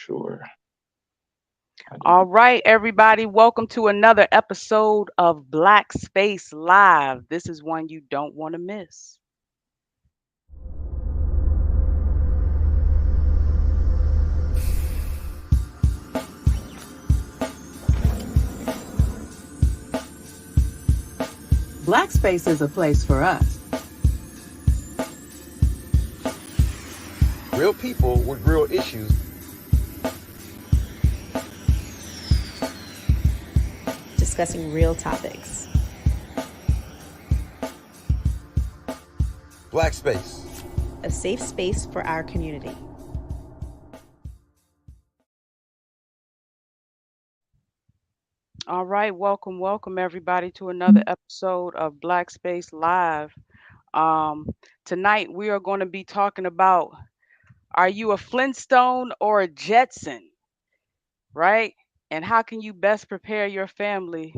sure. All right, everybody, welcome to another episode of Black Space Live. This is one you don't want to miss. Black space is a place for us. Real people with real issues. Discussing real topics. Black space. A safe space for our community. All right, welcome everybody to another episode of Black Space Live. Um, Tonight we are going to be talking about, are you a Flintstone or a Jetson, right? And how can you best prepare your family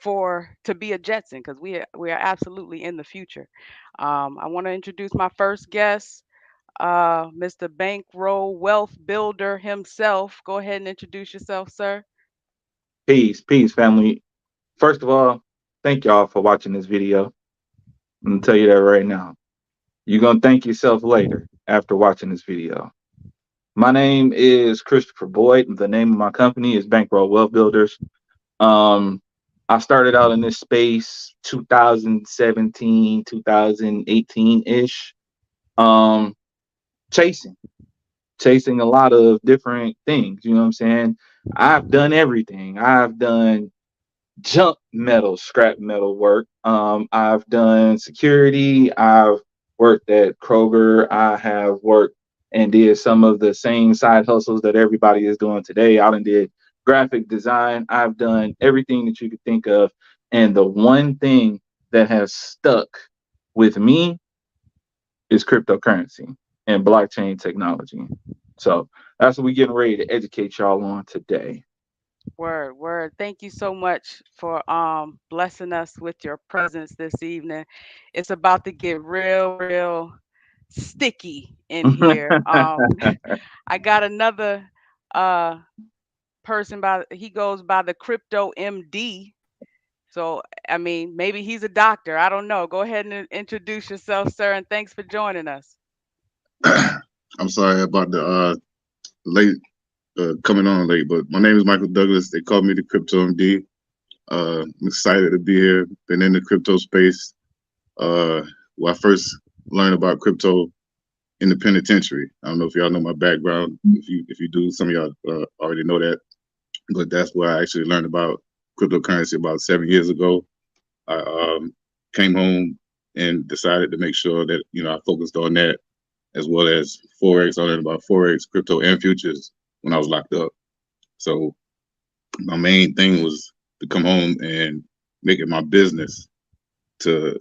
for to be a Jetson, because we are absolutely in the future. I want to introduce my first guest, Mr. Bankroll Wealth Builder himself. Go ahead and introduce yourself, sir. Peace, family. First of all, thank y'all for watching this video. I'm gonna tell you that right now. You're gonna thank yourself later after watching this video. My name is Christopher Boyd. The name of my company is Bankroll Wealth Builders. Um, I started out in this space 2017, 2018 ish. Um, chasing, chasing a lot of different things. You know what I'm saying? I've done everything. I've done junk metal, scrap metal work. I've done security. I've worked at Kroger. I have worked and did some of the same side hustles that everybody is doing today. I done did graphic design. I've done everything that you could think of. And the one thing that has stuck with me is cryptocurrency and blockchain technology. So that's what we're getting ready to educate y'all on today. Word. Thank you so much for blessing us with your presence this evening. It's about to get real sticky in here. I got another uh person by he goes by the Crypto MD. So I mean, maybe he's a doctor. I don't know. Go ahead and introduce yourself, sir, and thanks for joining us. I'm sorry about the late coming on late, but my name is Michael Douglas. They call me the Crypto MD. I'm excited to be here. Been in the crypto space. Well, I first learned about crypto in the penitentiary. I don't know if y'all know my background. If you do, some of y'all already know that. But that's where I actually learned about cryptocurrency about 7 years ago. I came home and decided to make sure that I focused on that as well as forex. I learned about forex, crypto, and futures when I was locked up. So my main thing was to come home and make it my business to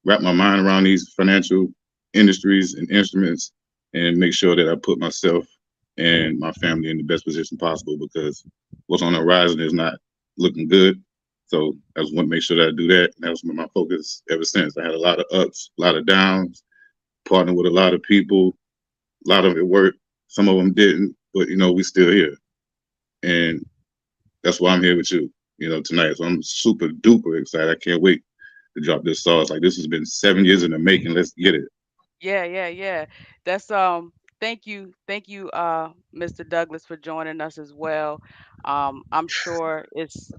wrap my mind around these financial industries and instruments and make sure that I put myself and my family in the best position possible, because what's on the horizon is not looking good. So I just want to make sure that I do that. And that was my focus ever since. I had a lot of ups, a lot of downs, partnered with a lot of people. A lot of it worked, some of them didn't, but we still here. And that's why I'm here with you, tonight. So I'm super duper excited. I can't wait to drop this sauce. Like, this has been 7 years in the making. Let's get it. Yeah. That's thank you, Mr. Douglas, for joining us as well. I'm sure it's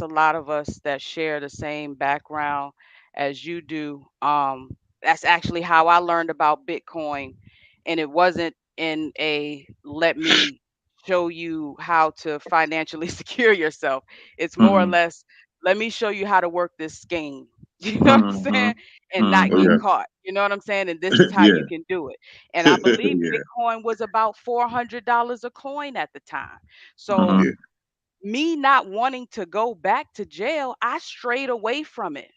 a lot of us that share the same background as you do. That's actually how I learned about Bitcoin, and it wasn't in a let me show you how to financially secure yourself. It's more or Mm, less, let me show you how to work this scheme. You know what I'm mm-hmm, saying? And not Oh get mm-hmm. yeah, caught. You know what I'm saying? And this is how yeah, you can do it. And I believe yeah, Bitcoin was about $400 a coin at the time. So Mhm, yeah, me not wanting to go back to jail, I strayed away from it.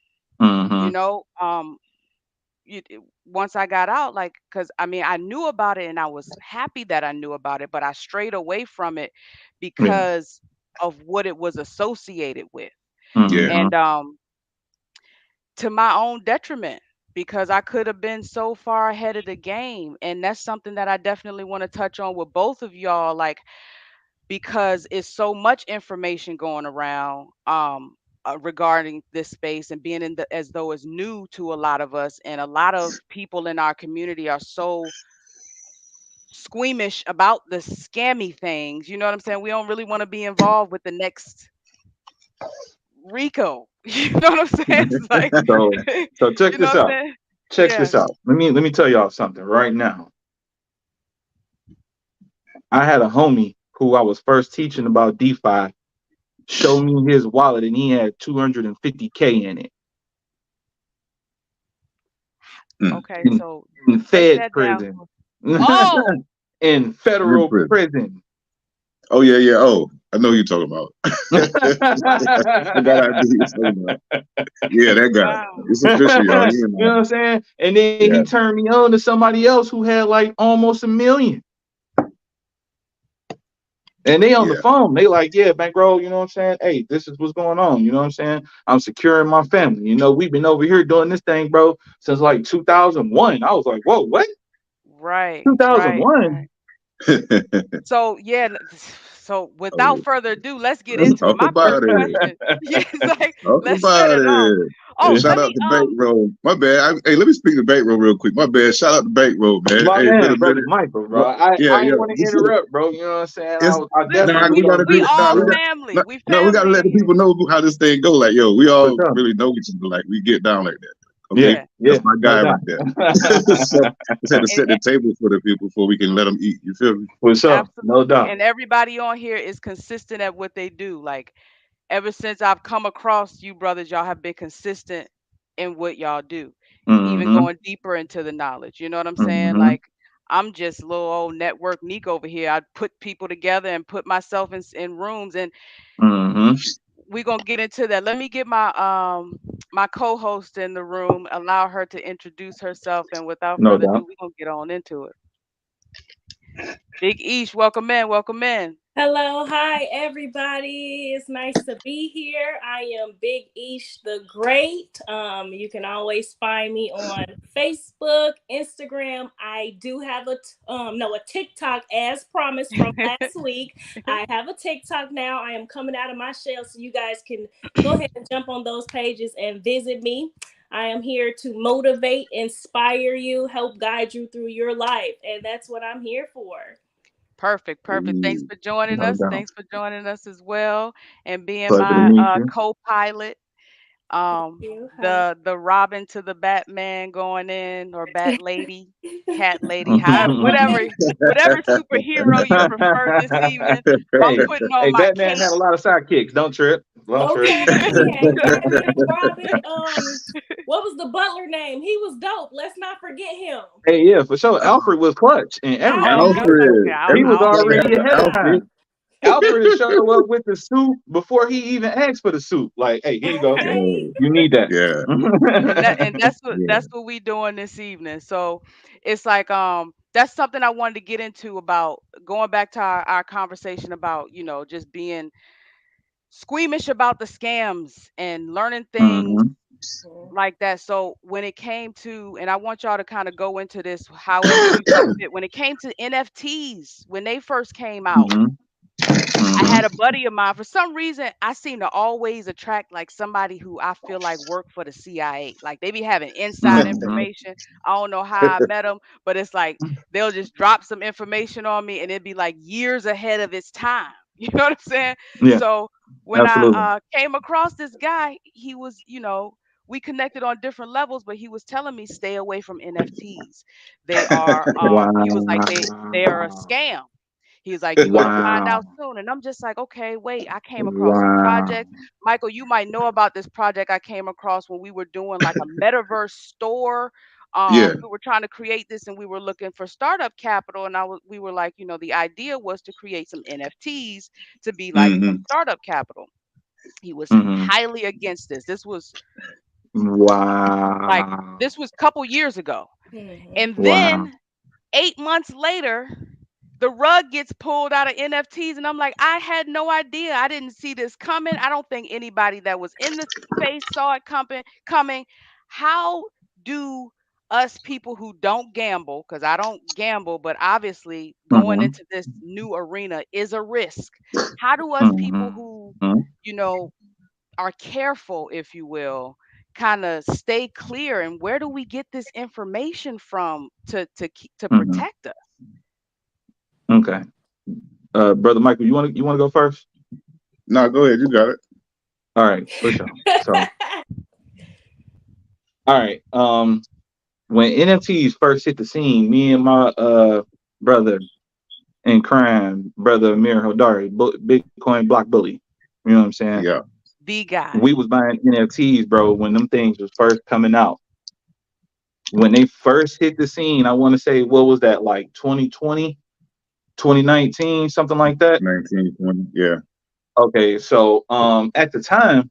You mhm. know, once I got out, like, because I mean, I knew about it and I was happy that I knew about it, but I strayed away from it Yeah. because of what it was associated with. yeah, And Mhm, to my own detriment. because I could have been so far ahead of the game. And that's something that I definitely want to touch on with both of y'all, like, because it's so much information going around regarding this space and being in the as though it's new to a lot of us, and a lot of people in our community are so squeamish about the scammy things. You know what I'm saying? We don't really want to be involved with the next Rico. You know what I'm saying? It's like, So so check you know this what I'm out. saying? Check Yeah. this out. Let me tell y'all something right now. I had a homie who I was first teaching about DeFi show me his wallet and he had 250K in it Mm. Okay, in, so in break Fed that down. prison. Oh, In Good federal prison. prison. Oh yeah, yeah. Oh, I know who you're talking about. wow. I got an idea you're talking about. Yeah, that guy. Wow. It's You official, y'all. You know know. what I'm saying? And then he Yeah, turned me on to somebody else who had like almost 1 million. And they on the yeah, phone. They like, yeah, bankroll, you know what I'm saying? Hey, this is what's going on. You know what I'm saying? I'm securing my family. You know, we've been over here doing this thing, bro, since like 2001. I was like, whoa, what? Right, right, 2001? right. So yeah, so without oh, further ado, let's get let's into it. talk My about first it. question. Yeah, it's like Talk let's set about it off. it. Oh, Yeah. Shout let out me to Bankroll. My bad. Hey, let me speak to Bankroll real quick. My bad. Shout out to Bankroll, man. My Hey, it's been man, a brother minute. Michael, bro. What? I, Yeah, I yeah. ain't want to interrupt, bro. You know what I'm saying? It's I listen, definitely nah, was we on gotta the do we group nah, all we chat. got family. nah, We no, we gotta family let in the here. people know how this thing go. Like, yo, we For all sure. really know each other. Like, we get down like that. Okay? Yeah, That's yeah, my no guy right doubt. there. So just had to And, set the table for the people before we can let them eat. You feel me? For sure. No absolutely. doubt. And everybody on here is consistent at what they do. Like ever since I've come across you brothers, y'all have been consistent in what y'all do, even Mm-hmm. going deeper into the knowledge. You know what I'm saying? Mm-hmm. Like I'm just little old network Neek over here. I put people together and put myself in rooms, and Mm-hmm. we're gonna get into that. Let me get my co-host in the room, allow her to introduce herself, and without No further ado, doubt. we're gonna get on into it. Big Ish, welcome in, welcome in. Hello, hi everybody. It's nice to be here. I am Big Ish the Great. You can always find me on Facebook, Instagram. I do have a TikTok as promised from last week. I have a TikTok now. I am coming out of my shell, so you guys can go ahead and jump on those pages and visit me. I am here to motivate, inspire you, help guide you through your life, and that's what I'm here for. Perfect, perfect. Thanks Ooh, for joining No us. doubt. Thanks for joining us as well, and being Pleasure to my meet you. co-pilot. You. Hi. The Robin to the Batman going in, or Bat Lady, Cat Lady, however, whatever superhero you prefer this evening. I'm Hey, putting on hey, my Batman had cape. a lot of sidekicks. Don't trip. Don't trip. Okay, he had Catman, Robin. What was the butler name? He was dope. Let's not forget him. Hey, yeah, for sure. Alfred was clutch and Oh, everything. okay, He was like, okay. Alfred. I he don't, I was don't know Everybody nothing already had an ahead of about outfit. time. Alfred would show up with the suit before he even asked for the suit. Like, hey, here you go. that. Okay. You need that. Yeah, And yeah. that's what we doing this evening. So it's like that's something I wanted to get into, about going back to our conversation about, just being squeamish about the scams and learning things Hmm. like that. So when it came to, and I want y'all to kind of go into this however you see fit. When it came to NFTs, when they first came out, Hmm. I Hmm. had a buddy of mine. For some reason, I seem to always attract like somebody who I feel like worked for the CIA. Like they be having inside Hmm. information. I don't know how I met them, but it's like they'll just drop some information on me, and it'd be like years ahead of its time. You know what I'm saying? Yeah, So when I absolutely. came across this guy, he was, we connected on different levels, but he was telling me stay away from NFTs. They are, he was like they are a Wow. scam. He's like, you're gonna find Wow. out soon. And I'm just like, okay, wait, I came across some Wow. projects. Michael, you might know about this project I came across when we were doing like a metaverse store. Yeah. We were trying to create this, and we were looking for startup capital. And we were like, the idea was to create some NFTs to be like some Hmm. startup capital. He was Hmm. highly against this. Like Wow. this was a couple years ago. Mhm. And Wow. then 8 months later, the rug gets pulled out of NFTs, and I'm like, I had no idea. I didn't see this coming. I don't think anybody that was in the space saw it coming. How do us people who don't gamble, because I don't gamble, but obviously going Mm-hmm. into this new arena is a risk. How do us people Mm-hmm. who, you know, are careful, if you will, kind of stay clear, and where do we get this information from to Mm-hmm. protect us? Okay. Brother Michael, you wanna go first? No, go ahead. You got it. All right, for sure. So, all right. When NFTs first hit the scene, me and my brother in crime, brother Amir Hodari, Bitcoin block bully. You know what I'm saying? Yeah. The guy. We was buying NFTs, bro, when them things was first coming out. When they first hit the scene, I want to say, what was that, like 2020, 2019, something like that? 1920. Yeah. Okay, so at the time,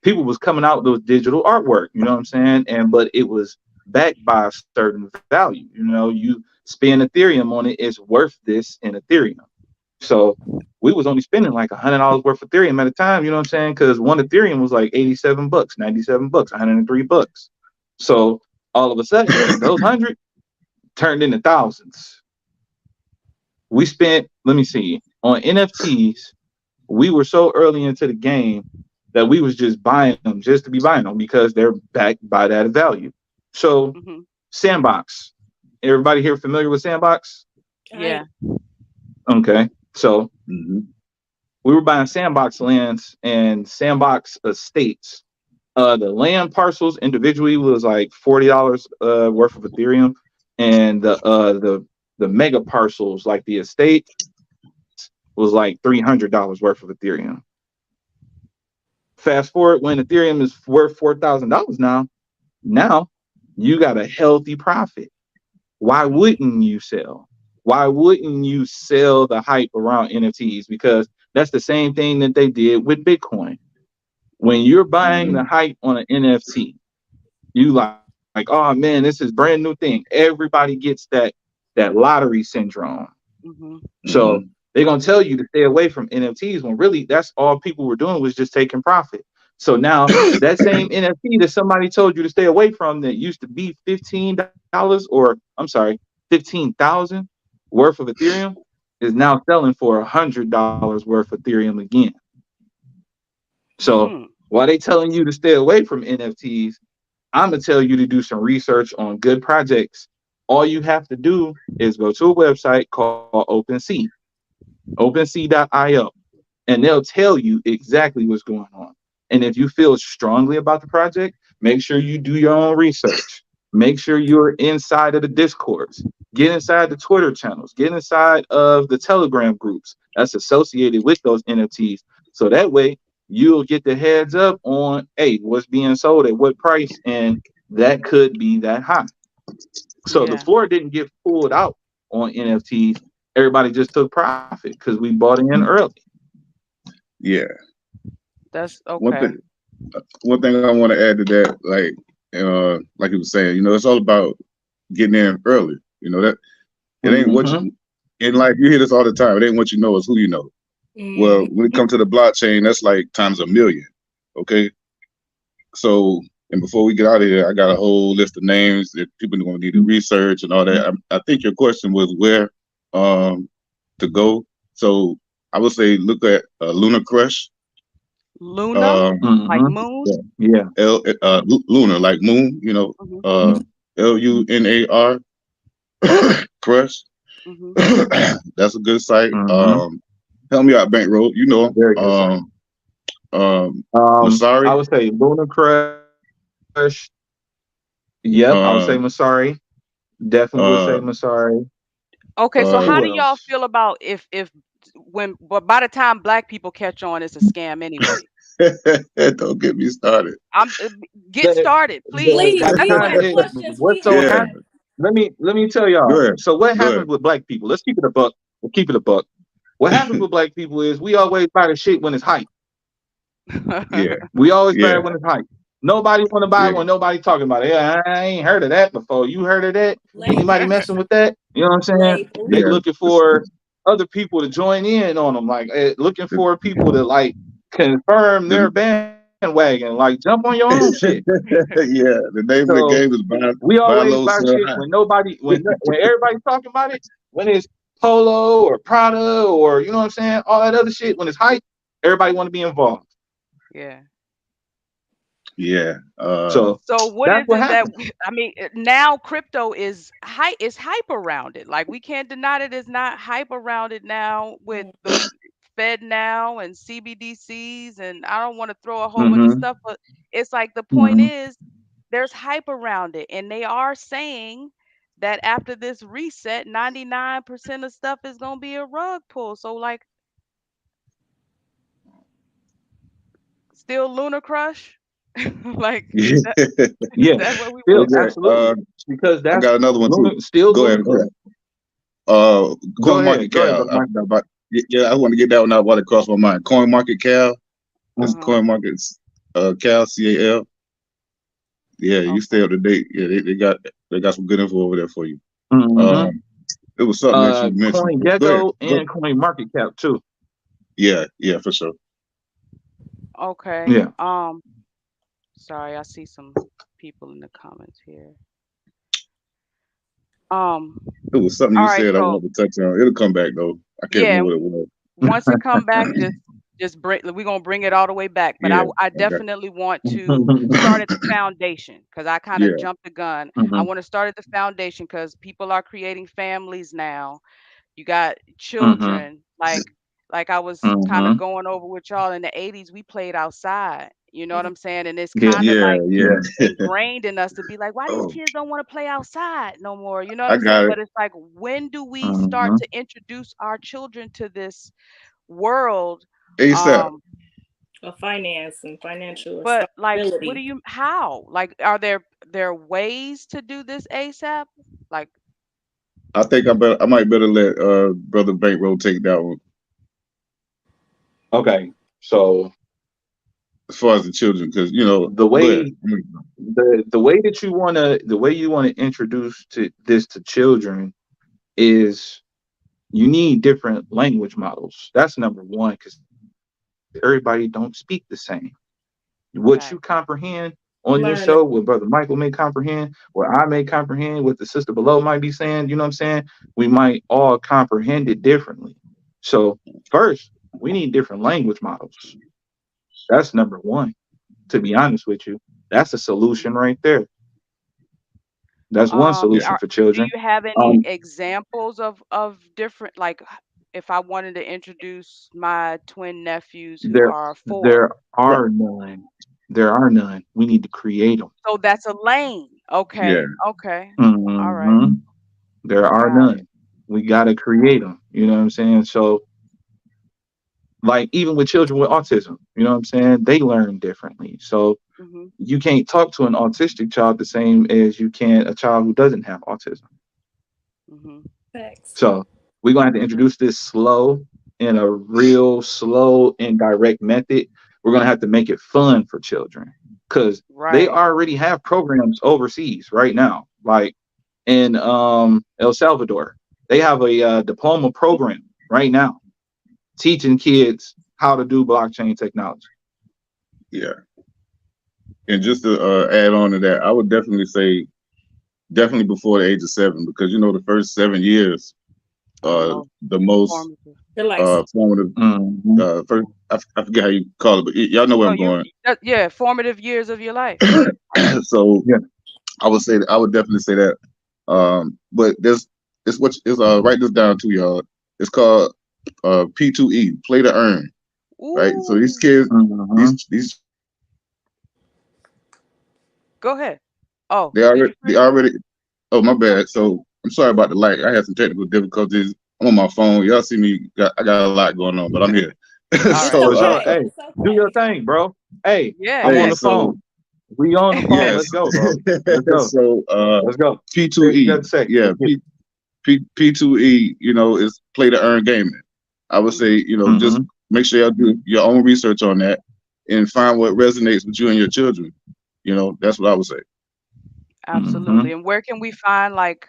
people was coming out with those digital artwork, you know what I'm saying? But it was backed by a certain value. You know, you spend Ethereum on it, it's worth this in Ethereum. So we was only spending like $100 worth of Ethereum at a time, you know what I'm saying? Because one Ethereum was like 87 bucks, 97 bucks, 103 bucks. So all of a sudden, those 100 turned into thousands. We spent, let me see, on NFTs, we were so early into the game that we was just buying them just to be buying them because they're backed by that value. So Hmm. Sandbox, everybody here familiar with Sandbox? Yeah. Okay, so Mm-hmm. we were buying Sandbox lands and Sandbox estates. The land parcels individually was like $40 worth of Ethereum, and the mega parcels like the estates was like $300 worth of Ethereum. Fast forward when Ethereum is worth $4,000 now. Now you got a healthy profit. Why wouldn't you sell? Why wouldn't you sell the hype around NFTs? Because that's the same thing that they did with Bitcoin. When you're buying the Mm-hmm. hype on an NFT, you like, oh man, this is brand new thing. Everybody gets that lottery syndrome. Hmm. So Mm-hmm. they're gonna tell you to stay away from NFTs when really that's all people were doing was just taking profit. So now that same NFT that somebody told you to stay away from that used to be $15, or I'm sorry, 15,000 worth of Ethereum is now selling for $100 worth of Ethereum again. So Hmm. while they telling you to stay away from NFTs, I'm gonna tell you to do some research on good projects. All you have to do is go to a website called OpenSea, OpenSea.io, and they'll tell you exactly what's going on. And if you feel strongly about the project, make sure you do your own research. Make sure you're inside of the Discords, get inside the Twitter channels, get inside of the Telegram groups that's associated with those NFTs. So that way you'll get the heads up on, hey, what's being sold at what price, and that could be that high. So the Yeah. floor didn't get pulled out on NFTs. Everybody just took profit because we bought in early. Yeah. That's One okay. thing. One thing I want to add to that, like you were saying, it's all about getting in early. That it ain't what Mm-hmm. you in life. You hear this all the time. It ain't what you know, it's who you know. Well, when it comes to the blockchain, that's like times a million. Okay, so and before we get out of here, I got a whole list of names that people are going to need to research and all that. I think your question was where to go. So I would say look at Lunar Crush. Luna, Um, like Mm-hmm. moon. Yeah. Lunar, like moon, Hmm. Lunar Crush. Hmm. That's a good site. Mm-hmm. Help me out, Bankroll. You know Very good site. him. I Masari. would say Lunar Crush. Yep, I would say Uh, Masari. Definitely would say uh, Masari. Okay, so uh, how Who do y'all else? feel about if when but by the time black people catch on, it's a scam anyway. don't get me started. I'm get The, started, please. Please, by the these time are the it, questions what we so Yeah, have. happened? Let me tell go y'all. ahead. So what Go happens ahead. with black people? Let's keep it a buck. We'll keep it a buck. What happens with black people is we always buy the shit when it's hype. Yeah, We always buy yeah, it when it's hype. Nobody want to buy it yeah. when nobody talking about it. Yeah, I ain't heard of that before. You heard of that? Anybody Labels, messing with that? You know what I'm saying? labels. They Yeah. looking for other people to join in on them, like looking The, for people to like confirm their the, bandwagon. bandwagon. Like jump on your own shit. Yeah, the name of the So game is we buy always low, buy sell shit high. when nobody when everybody's talking about it. When it's Polo or Prada or you know what I'm saying, all that other shit. When it's hype, everybody want to be involved. Yeah. Yeah. So So what that's is what it that happened. I mean? Now crypto is hype around it. Like we can't deny that it's not hype around it now with the Mhm. Fed now and CBDCs and I don't want to throw a whole bunch of Mm-hmm. stuff, but it's like the point Mm-hmm. is there's hype around it, and they are saying that after this reset, 99% of stuff is gonna be a rug pull. So like, still Lunar Crush, like that, is Yeah. Yeah, that what we want still to Okay. do? absolutely because I that's got another one too. Luna, still Go Lunar ahead. Go Cruise. ahead. Uh, Go ahead, CoinMarketCap. brother Mike. Yeah, I want to get that one out while it crossed my mind. CoinMarketCap. That's Uh-huh. CoinMarket. Cal CAL. Yeah, you stay Okay. up to date. Yeah, they got some good info over there for you. Mm-hmm. Um, it was something that you mentioned. Coin Go ahead. Gecko Go. and Coin Market Cap too. Yeah, yeah, for sure. Okay. Yeah. Sorry, I see some people in the comments here. Um, It was something all you right, said I so wanted to touch on. It'll come back though. I can't yeah, remember what it was. once it come back, just bring we're gonna bring it all the way back. But Yeah, I I got. definitely want to start at the foundation because I kind of Yeah, jumped the gun. I Mm-hmm. want to start at the foundation because people are creating families now. You got Mm-hmm. children, like I was kind Mm-hmm. of going over with y'all in the 80s, we played outside. You know what I'm saying? And it's Yeah. kind of yeah, like yeah. Yeah. ingrained in us to be like, why these Oh, kids don't want to play outside no more? You know what I I'm saying? got it. But it's like, when do we start Mm-hmm. to introduce our children to this world? ASAP. Um, Of finance and financial but like, what do responsibility. you, how? Like, are there ways to do this ASAP? Like, I think I might better let brother Bankroll take that one Okay. So as far as the children, because the go ahead. way the way that the way you want to introduce to this to children is you need different language models. That's number one because everybody don't speak the same. What you fact. comprehend on this show, Learn. what Brother Michael may comprehend, what I may comprehend, what the sister below might be saying, you know what I'm saying? We might all comprehend it differently. So, first, we need different language models. That's number one, to be honest with you. That's a solution right there. That's one Yeah, solution for Do children. you have any Um, examples of different, like, if I wanted to introduce my twin nephews who there, are 4? there are none. There are none. We need to create them. So that's a lane. yeah, Okay. Okay. All right. Hmm. There are Got it. none. We got to create them. You know what I'm saying? So, like, even with children with autism, you know what I'm saying? They learn differently. So, Mhm. you can't talk to an autistic child the same as you can a child who doesn't have autism. Mhm. Facts. So, we're going to have to Mhm. introduce this slow in a real slow and direct method. We're going to have to make it fun for children because they Right. already have programs overseas right now. Like, in El Salvador. They have a diploma program right now teaching kids how to do blockchain technology. yeah. And just to add on to that, I would definitely say definitely before the age of 7, because the first 7 years Are the most the most formative. They're like formative. Mm-hmm. First, I forget how you call it, but y'all know where No, I'm going. yeah, formative years of your life. Yeah. So Yeah. I would definitely say that. But it's write this down too, y'all. It's called P2E, play to earn, right? So these Ooh. kids, Mm-hmm. these Go ahead. Oh, they did already you they finish? already. Oh, my Go. bad. So I'm sorry about the light. I had some technical difficulties. I'm on my phone. Y'all see me? I got a lot going on, but I'm here. All it's right. so For sure. okay. Hey, It's do your okay. thing, bro. Hey, Yeah, I'm yeah. on hey, the so phone. We on the phone. yes, Let's go, bro. Let's go. so Let's go. Say what you got P2E, to say. yeah, Let's get it. P2E, is play to earn gaming. I would say, Mhm. just Mm-hmm. make sure you do your own research on that and find what resonates with you and your children. That's what I would say. Mm-hmm. Absolutely. And where can we find, like,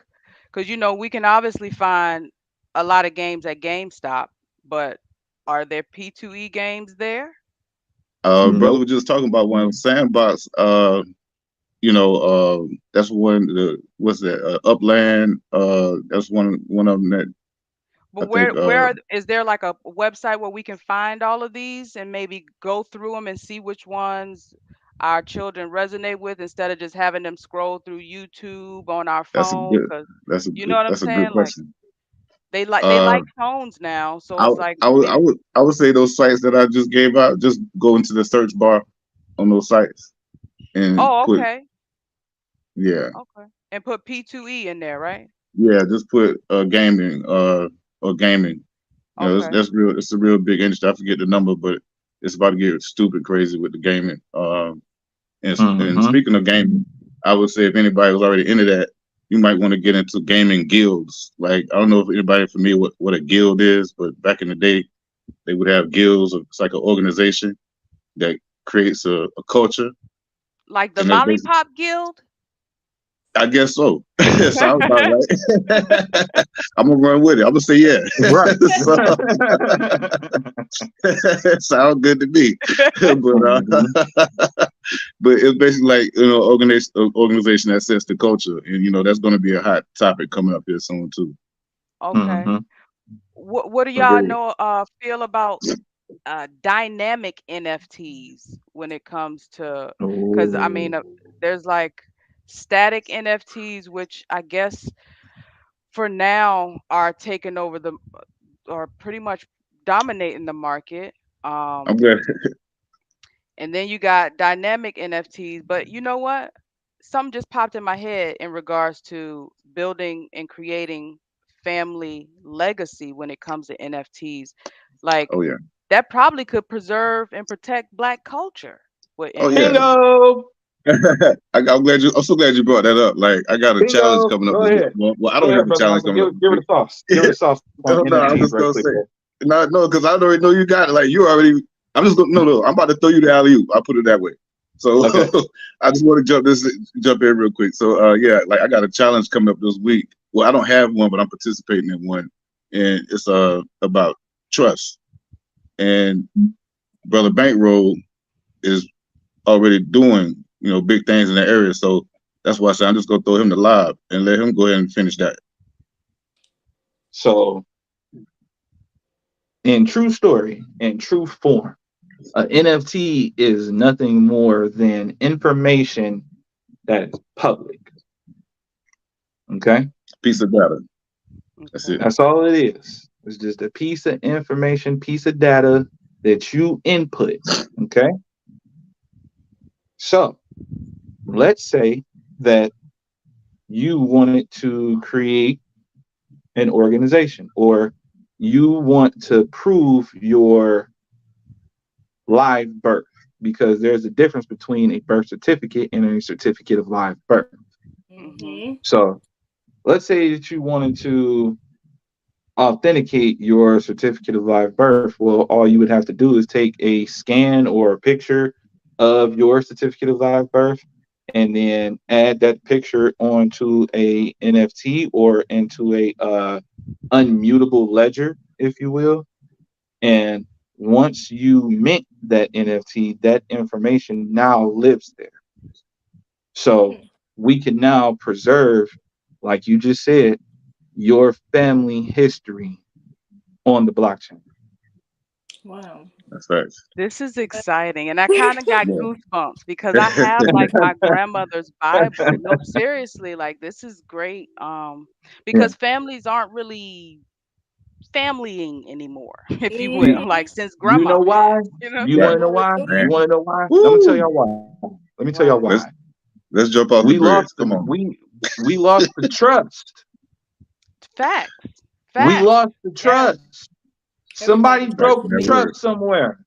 because we can obviously find a lot of games at GameStop, but are there P2E games there? Brother was Nope. just talking about one sandbox. That's one. What's that? Upland. That's one of them that I But think. is there like a website where we can find all of these and maybe go through them and see which ones our children resonate with instead of just having them scroll through YouTube on our That's a phone? good. Because That's a you know good. what I'm That's a good saying? Like question. they Uh, like tones now, so I it's would- like I would I maybe. would I would say those sites that I just gave out. Just go into the search bar on those sites and Oh, put okay, yeah okay, and put P2E in there, right? yeah just put gaming or gaming. Okay, That's real. It's a real big industry. I forget the number, but it's about to get stupid crazy with the gaming. And Mm-hmm. speaking of gaming, I would say if anybody was already into that, you might want to get into gaming guilds. Like I don't know if anybody familiar with what a guild is, but back in the day, they would have guilds. It's like an organization that creates a culture, like the and that's basically. Lollipop Guild. I guess so. Sounds about right. I'm gonna run with it. I'm gonna say yeah. Right. So, sounds good to me. but Mhm. but it's basically like organization that sets the culture, and that's going to be a hot topic coming up here soon too. Okay. Mhm. What do So y'all really, know feel about dynamic NFTs when it comes to, because I mean, Oh. there's like static NFTs, which I guess for now are taking over or pretty much dominating the market. I'm Um, glad. and then you got dynamic NFTs, but you know what? Something just popped in my head in regards to building and creating family legacy when it comes to NFTs. Like Oh yeah. that probably could preserve and protect Black culture with Oh yeah. NFTs. Bingo. I'm glad you. I'm so glad you brought that up. Like I got a challenge Bingo. coming up Go this week. ahead. Well, I Go don't have ahead, a brother challenge Michael. coming up Give this her week. the sauce. Give her the sauce on No, I was NFTs just right gonna quick say. there. No, because I already know you got it. Like you already. I'm just gonna no. I'm about to throw you the alley oop. I'll put it that way. So Okay. I just want to jump in real quick. So yeah, like I got a challenge coming up this week. Well, I don't have one, but I'm participating in one, and it's about trust. And Brother Bankroll is already doing big things in that area. So that's why I said I'm just gonna throw him the lob and let him go ahead and finish that. So, in true story, in true form, an NFT is nothing more than information that is public. Okay. Piece of data. That's Okay. it. That's all it is. It's just a piece of information, piece of data that you input. Okay. So, let's say that you wanted to create an organization or you want to prove your live birth because there's a difference between a birth certificate and a certificate of live birth. Mhm. Mhm. So let's say that you wanted to authenticate your certificate of live birth. Well, all you would have to do is take a scan or a picture of your certificate of live birth and then add that picture onto a NFT or into a unmutable ledger, if you will. And once you mint that NFT, that information now lives there. So Mm. we can now preserve, like you just said, your family history on the blockchain. Wow. That's facts. This is exciting, and I kind of got Yeah. goosebumps because I have like my grandmother's Bible. No, seriously, like this is great. Yeah, Because families aren't really familying anymore, if you yeah. will, Mhm. like since You know grandma, why? you know. You want Right. to know why? You Mhm. want Man. to know why? I'm gonna tell Woo. y'all why. Let me tell y'all Why? why. Let's jump off the We bridge. lost the Come on. we lost the trust. Facts, We facts. lost the Yes. trust. Somebody Everybody. Back broke to the that trust word. somewhere.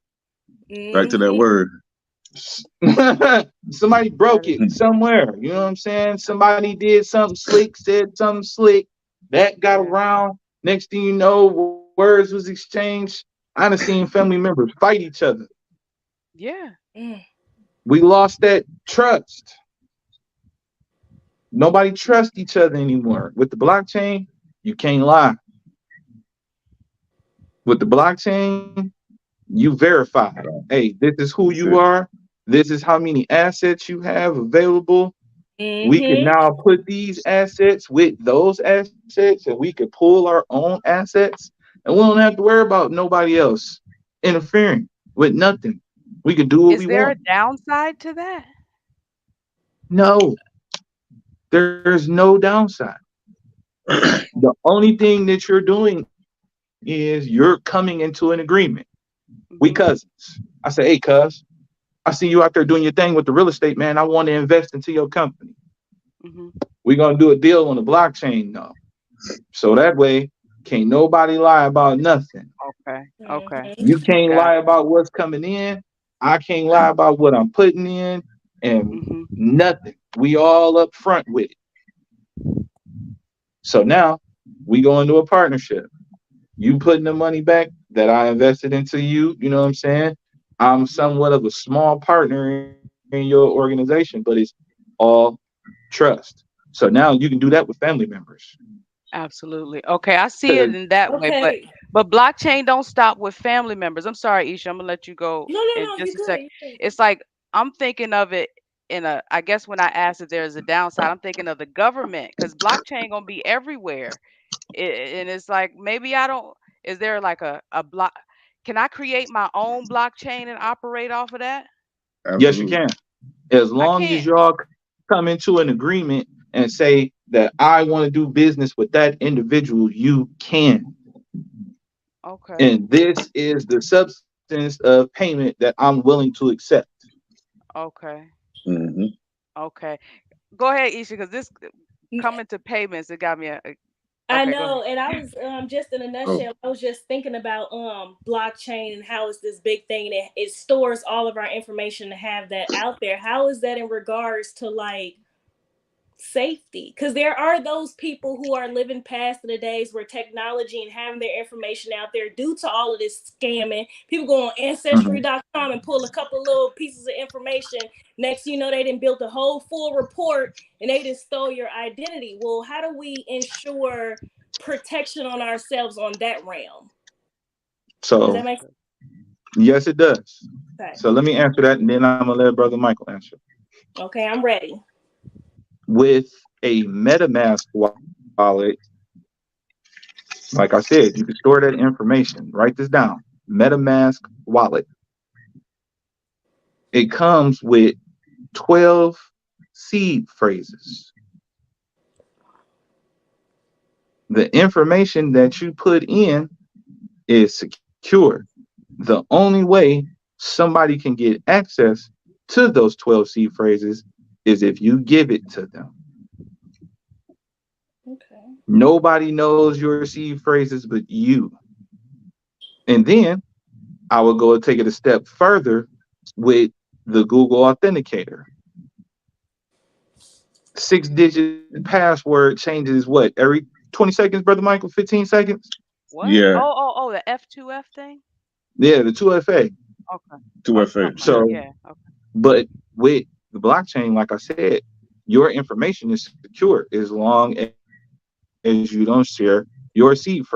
Back to that Mhm. word. Somebody That broke is it somewhere. You know what I'm saying? Somebody did something slick, said something slick. That got yeah. around. Next thing you know, words was exchanged. I done seen family members fight each other. Yeah. Mm. We lost that trust. Nobody trusts each other anymore. With the blockchain, you can't lie. With the blockchain, You verify, hey, this is who That's you it. are. This is how many assets you have available. We can Mm-hmm. now put these assets with those assets, and we could pull our own assets, and we don't have to worry about nobody else interfering with nothing. We could do what Is we there a want. downside to that? No, there's no downside. The only thing that you're doing is you're coming into an agreement. We Mhm. cousins. I say, hey, cuz, I see you out there doing your thing with the real estate, man. I want to invest into your company. Mhm. We're gonna do a deal on the blockchain though. So that way, can't nobody lie about nothing. Okay. Okay. Mm-hmm. You can't Got lie about what's coming in. I can't lie about what I'm putting in, it. and Mhm. nothing. We all up front with it. So now we go into a partnership. You putting the money back that I invested into you, you know what I'm saying? I'm Mhm. somewhat of a small partner in your organization, but it's all trust. So now you can do that with family members. Absolutely. Okay, I see 'Cause it in that way, but Okay. blockchain don't stop with family members. I'm sorry, Isha. I'm gonna let you go No, no, in no. You just a good. sec. You good. It's like I'm thinking of it in a. I guess when I asked if there's a downside, I'm thinking of the government because blockchain gonna be everywhere. And it's like maybe I don't. Is there like a block? Can I create my own blockchain and operate off of that? yes, you Absolutely. can. As I long as can. y'all come into an agreement and say that I want to do business with that individual, you can. Okay. And this is the substance of payment that I'm willing to accept. Okay. Hmm. Okay. Go ahead, Isha, because this coming to payments, it got me I okay, go ahead. know, and I was just in a Oh, nutshell. I was just thinking about blockchain and how it's this big thing and it stores all of our information to have that out there. How is that in regards to like safety? Because there are those people who are living past the days where technology and having their information out there due to all of this scamming. People go on Mhm. ancestry.com and pull a couple of little pieces of information. Next, you know, they didn't build a whole full report and they just stole your identity. Well, how do we ensure protection on ourselves on that realm? Does that So, make yes, it does. sense? So, let me answer that, and then I'm going to let Brother Michael answer. Okay, I'm ready. With a MetaMask wallet, like I said, you can store that information. Write this down. MetaMask wallet. It comes with 12 seed phrases. The information that you put in is secure. The only way somebody can get access to those 12 seed phrases is if you give it to them. Okay. Nobody knows your seed phrases but you. And then I will go and take it a step further with the Google Authenticator. 6-digit password changes what? Every 20 seconds, Brother Michael? 15 seconds? What? yeah, Oh, the F2F thing? Yeah, the 2FA. Okay. Oh, 2FA. something like Yeah. that. So, Yeah. Okay. but with the blockchain, like I said, your information is secure as long as you don't share your seed phrases. Now,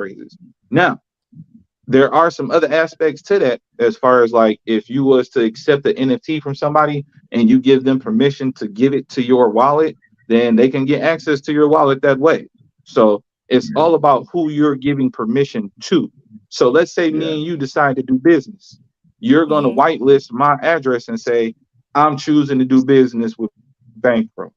there are some other aspects to that as far as like if you was to accept the NFT from somebody and you give them permission to give it to your wallet, then they can get access to your wallet that way. So it's all about who you're giving permission to. So let's say Yeah. me and you decide to do business. You're going to Mm-hmm. whitelist my address and say, I'm choosing to do business with Bankro.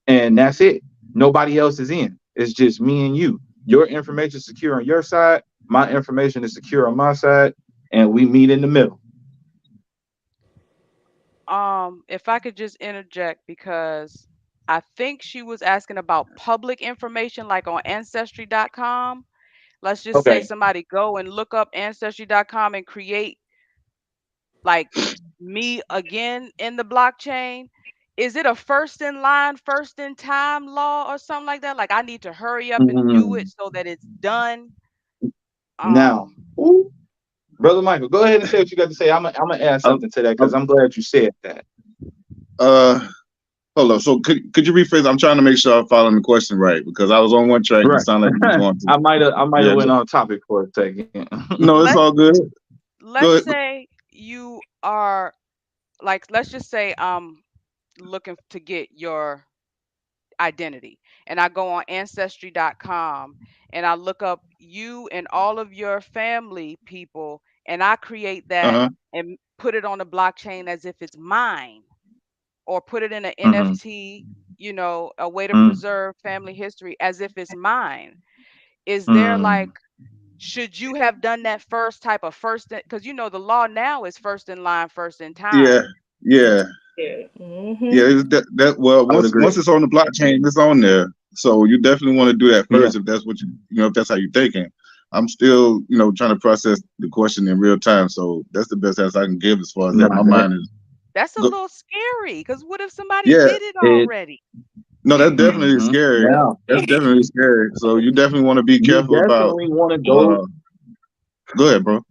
And that's it. Nobody else is in. It's just me and you. Your information is secure on your side. My information is secure on my side, and we meet in the middle. If I could just interject because I think she was asking about public information like on ancestry.com. Let's just say Okay. somebody go and look up ancestry.com and create like me again in the blockchain. Is it a first in line, first in time law or something like that? Like I need to hurry up and do it Mm. so that it's done. Now, Um, ooh, Brother Michael, go ahead and say what you got to say. I'm gonna add Um, something to that because um, I'm glad you said that. uh, hold on. So could you rephrase? I'm trying to make sure I'm following the question right because I was on one track and it Right. sounded like you was going to. I might have Yeah. went on topic for a second. No, it's let's all good. Go let's ahead. say you are like, let's just say I'm looking to get your identity, and I go on ancestry.com and I look up you and all of your family people, and I create that Uh-huh. and put it on the blockchain as if it's mine, or put it in an Mm-hmm. NFT, a way to Mm-hmm. preserve family history as if it's mine. Is there Mm-hmm. like, should you have done that first type of first, because the law now is first in line, first in Yeah, time. yeah, Yeah. yeah. It's that well, I would once agree. it's on the blockchain, it's on there. So you definitely want to do that Yeah. first if that's what if that's how you're thinking. I'm still, trying to process the question in real time. So that's the best answer I can give as far as that. Nah, My mind is That's a go. little scary, because what if somebody Yeah, did it it. already? no, that's definitely Mm-hmm. scary. Now That's definitely scary. So you definitely want to be you careful about. definitely want to go. Uh, go ahead, bro.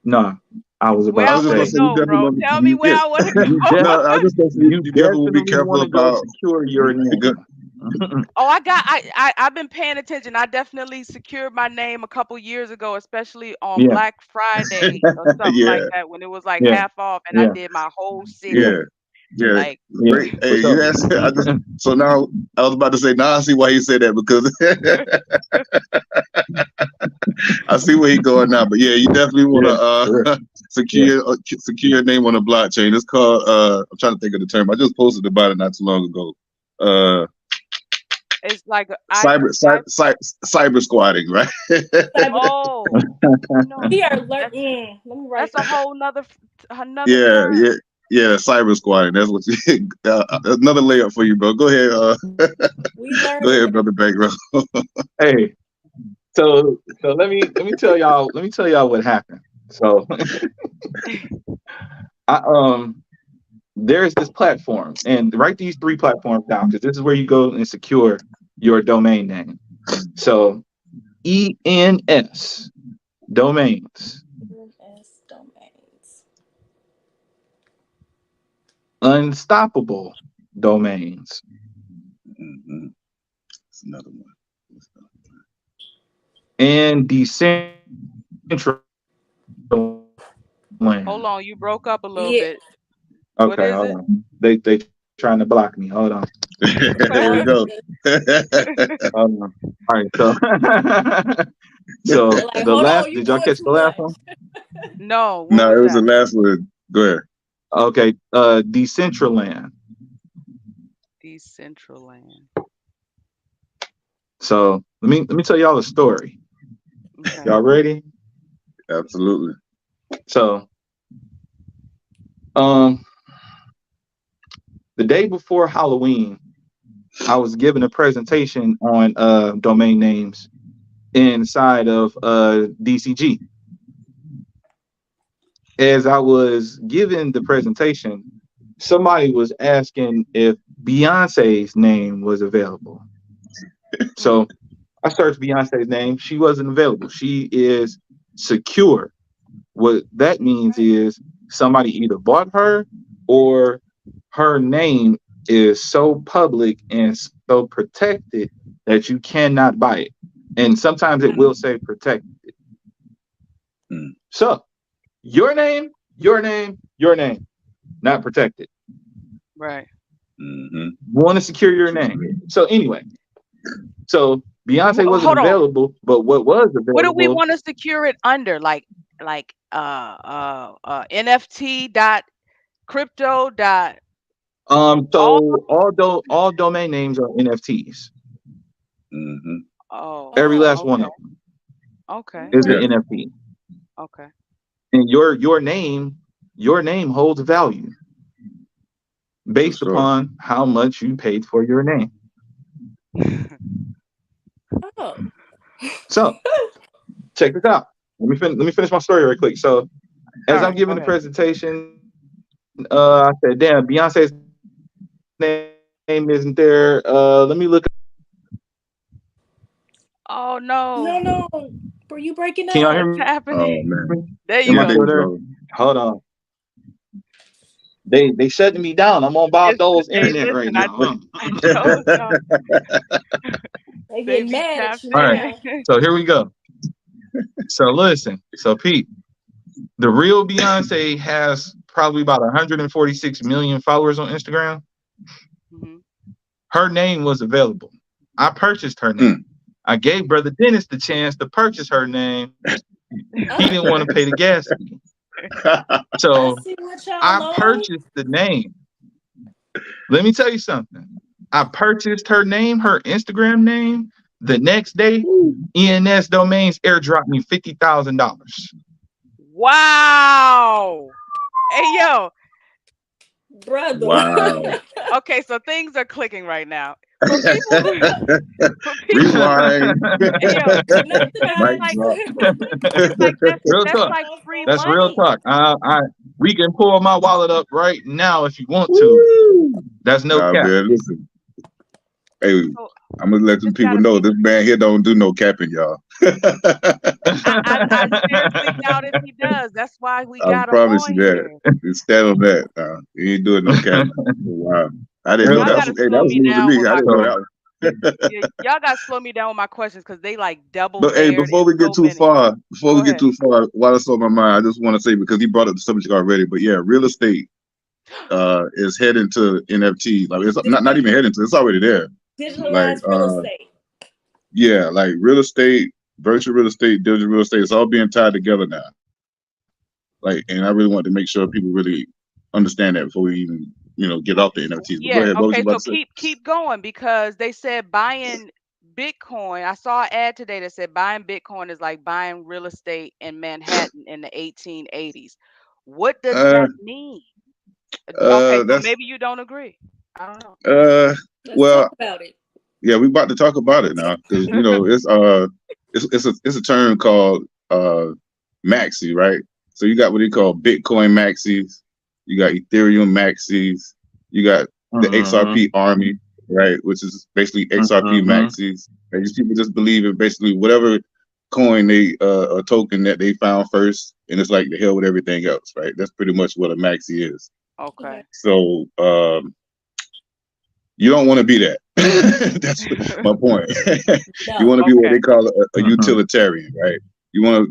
Nah, I was Where about I I to was just want gonna to say say you go, definitely bro. want Tell me you, where yeah. I want to you go. def No, I was just gonna say you you definitely will be definitely careful want to go about. secure your Because, name. Oh, I've been paying attention. I definitely secured my name a couple years ago, especially on Yeah, Black Friday or something like yeah, that, when it was like yeah, half off, and I yeah, did my whole yeah, yeah. city. Yeah, Like, yeah, great. for Hey, you sure. asked. I just so now I was about to say. Now I see why he said that because I see where he's going now. But yeah, you definitely want Yeah, to for real. Yeah. secure your name on a blockchain. It's called. I'm trying to think of the term. I just posted about it not too long ago. Uh, it's like cyber I cyber cyber, cyber squatting, right? oh We no, are that's let me write that's a that. whole another Yeah, term. yeah, yeah. Cyber squatting. That's what you. Another layup for you, bro. Go ahead. We Go learning. ahead, brother Bankroll. Hey, so let me tell y'all what happened. So I there's this platform, and write these three platforms down because this is where you go and secure your domain name. So ENS domains, S domains. unstoppable domains, Mm-hmm. That's another one. and decentralized Hold land. on, you broke up a little Yeah. bit. What Okay, is hold it? on. They trying to block me. Hold on. There we go. Hold on. All right. So so They're like, the hold on, last. you Did y'all doing catch too the last one? much. No, what No, was it was the that? last one. Go ahead. Okay. Decentraland. Decentraland. So let me tell y'all a story. Okay. Y'all ready? Absolutely. So um the day before Halloween, I was given a presentation on domain names inside of DCG. As I was given the presentation, somebody was asking if Beyonce's name was available. Mm. So I searched Beyonce's name. She wasn't available. She is secure. What that means is somebody either bought her or her name is so public and so protected that you cannot buy it. And sometimes it will say protected. Mm. So your name, your name, your name, not protected. Right. Mm-hmm. You want to secure your name. So anyway, so Beyonce wasn't Hold on. available, but what was What do we available. want to secure it under? Like NFT dot crypto dot all. So all domain names are NFTs. Mm-hmm. Oh, Every Oh, last one okay. of them Okay. is an Yeah, NFT. Okay. And your name holds value for based sure. upon how much you paid for your name. oh. So check this out. Let me finish my story real quick. So All as I'm right. Go giving the ahead. presentation, I said, "Damn, Beyonce's name isn't there. Let me look. Oh No, no. no. Were you breaking Can y'all up? hear What's Oh happening? man, me? There you Am you I go. still think there? so? Hold on. They shutting me down. I'm on Bob It's Dole's hey, internet right listen, I now. just I told y'all They they getting be mad at you All right. tapping now. in. So here we go. So listen. So Pete, The real Beyonce has probably about 146 million followers on Instagram. Mm-hmm. Her name was available. I purchased her name. I gave Brother Dennis the chance to purchase her name. He didn't want to pay the gas fee. So I purchased the name. Let me tell you something. I purchased her name, her Instagram name. The next day, ENS Domains airdropped me $50,000. Wow. Hey, yo. Brother. Wow. Okay, so things are clicking right now. For people, Rewind. Hey, yo, Mic like, drop. it's like Real that's talk. like free That's money. real talk. We can pull my wallet up right now if you want to. That's no cap. Man, listen. Hey, So, I'm gonna let some just people gotta know be. this man here don't do no capping, y'all. I seriously doubt if he does. That's why we I got him promise on you that. here. Instead of that, he ain't doing no capping. Wow. I didn't Real know Y'all that. talk. gotta Hey, that slow was me news to down me. with I my didn't know So, that. yeah, y'all gotta slow me down with my questions because they like double But hey, layered before and we get so too many. far, Go ahead. while it's on my mind, I just want to say, because he brought up the subject already, but yeah, real estate is heading to NFT. Like, it's not even heading to, it's already there. Like, Digitalized real estate. yeah, like real estate, virtual real estate, digital real estate, it's all being tied together now. Like, and I really want to make sure people really understand that before we even, get off the NFTs. But go Yeah, ahead, what was you okay, about so to say? keep going because they said buying Bitcoin. I saw an ad today that said buying Bitcoin is like buying real estate in Manhattan in the 1880s. What does Uh, that mean? Okay, so that's maybe you don't agree. I don't know. Let's well, talk about it. yeah, we about to talk about it now because it's a term called maxi, right? So you got what they call Bitcoin maxis, you got Ethereum maxis, you got the XRP army, right? Which is basically XRP maxis. And these people just believe in basically whatever coin a token that they found first, and it's like the hell with everything else, right? That's pretty much what a maxi is. Okay. So you don't want to be that. That's my point. You want to be what they Okay. call a utilitarian, right? You want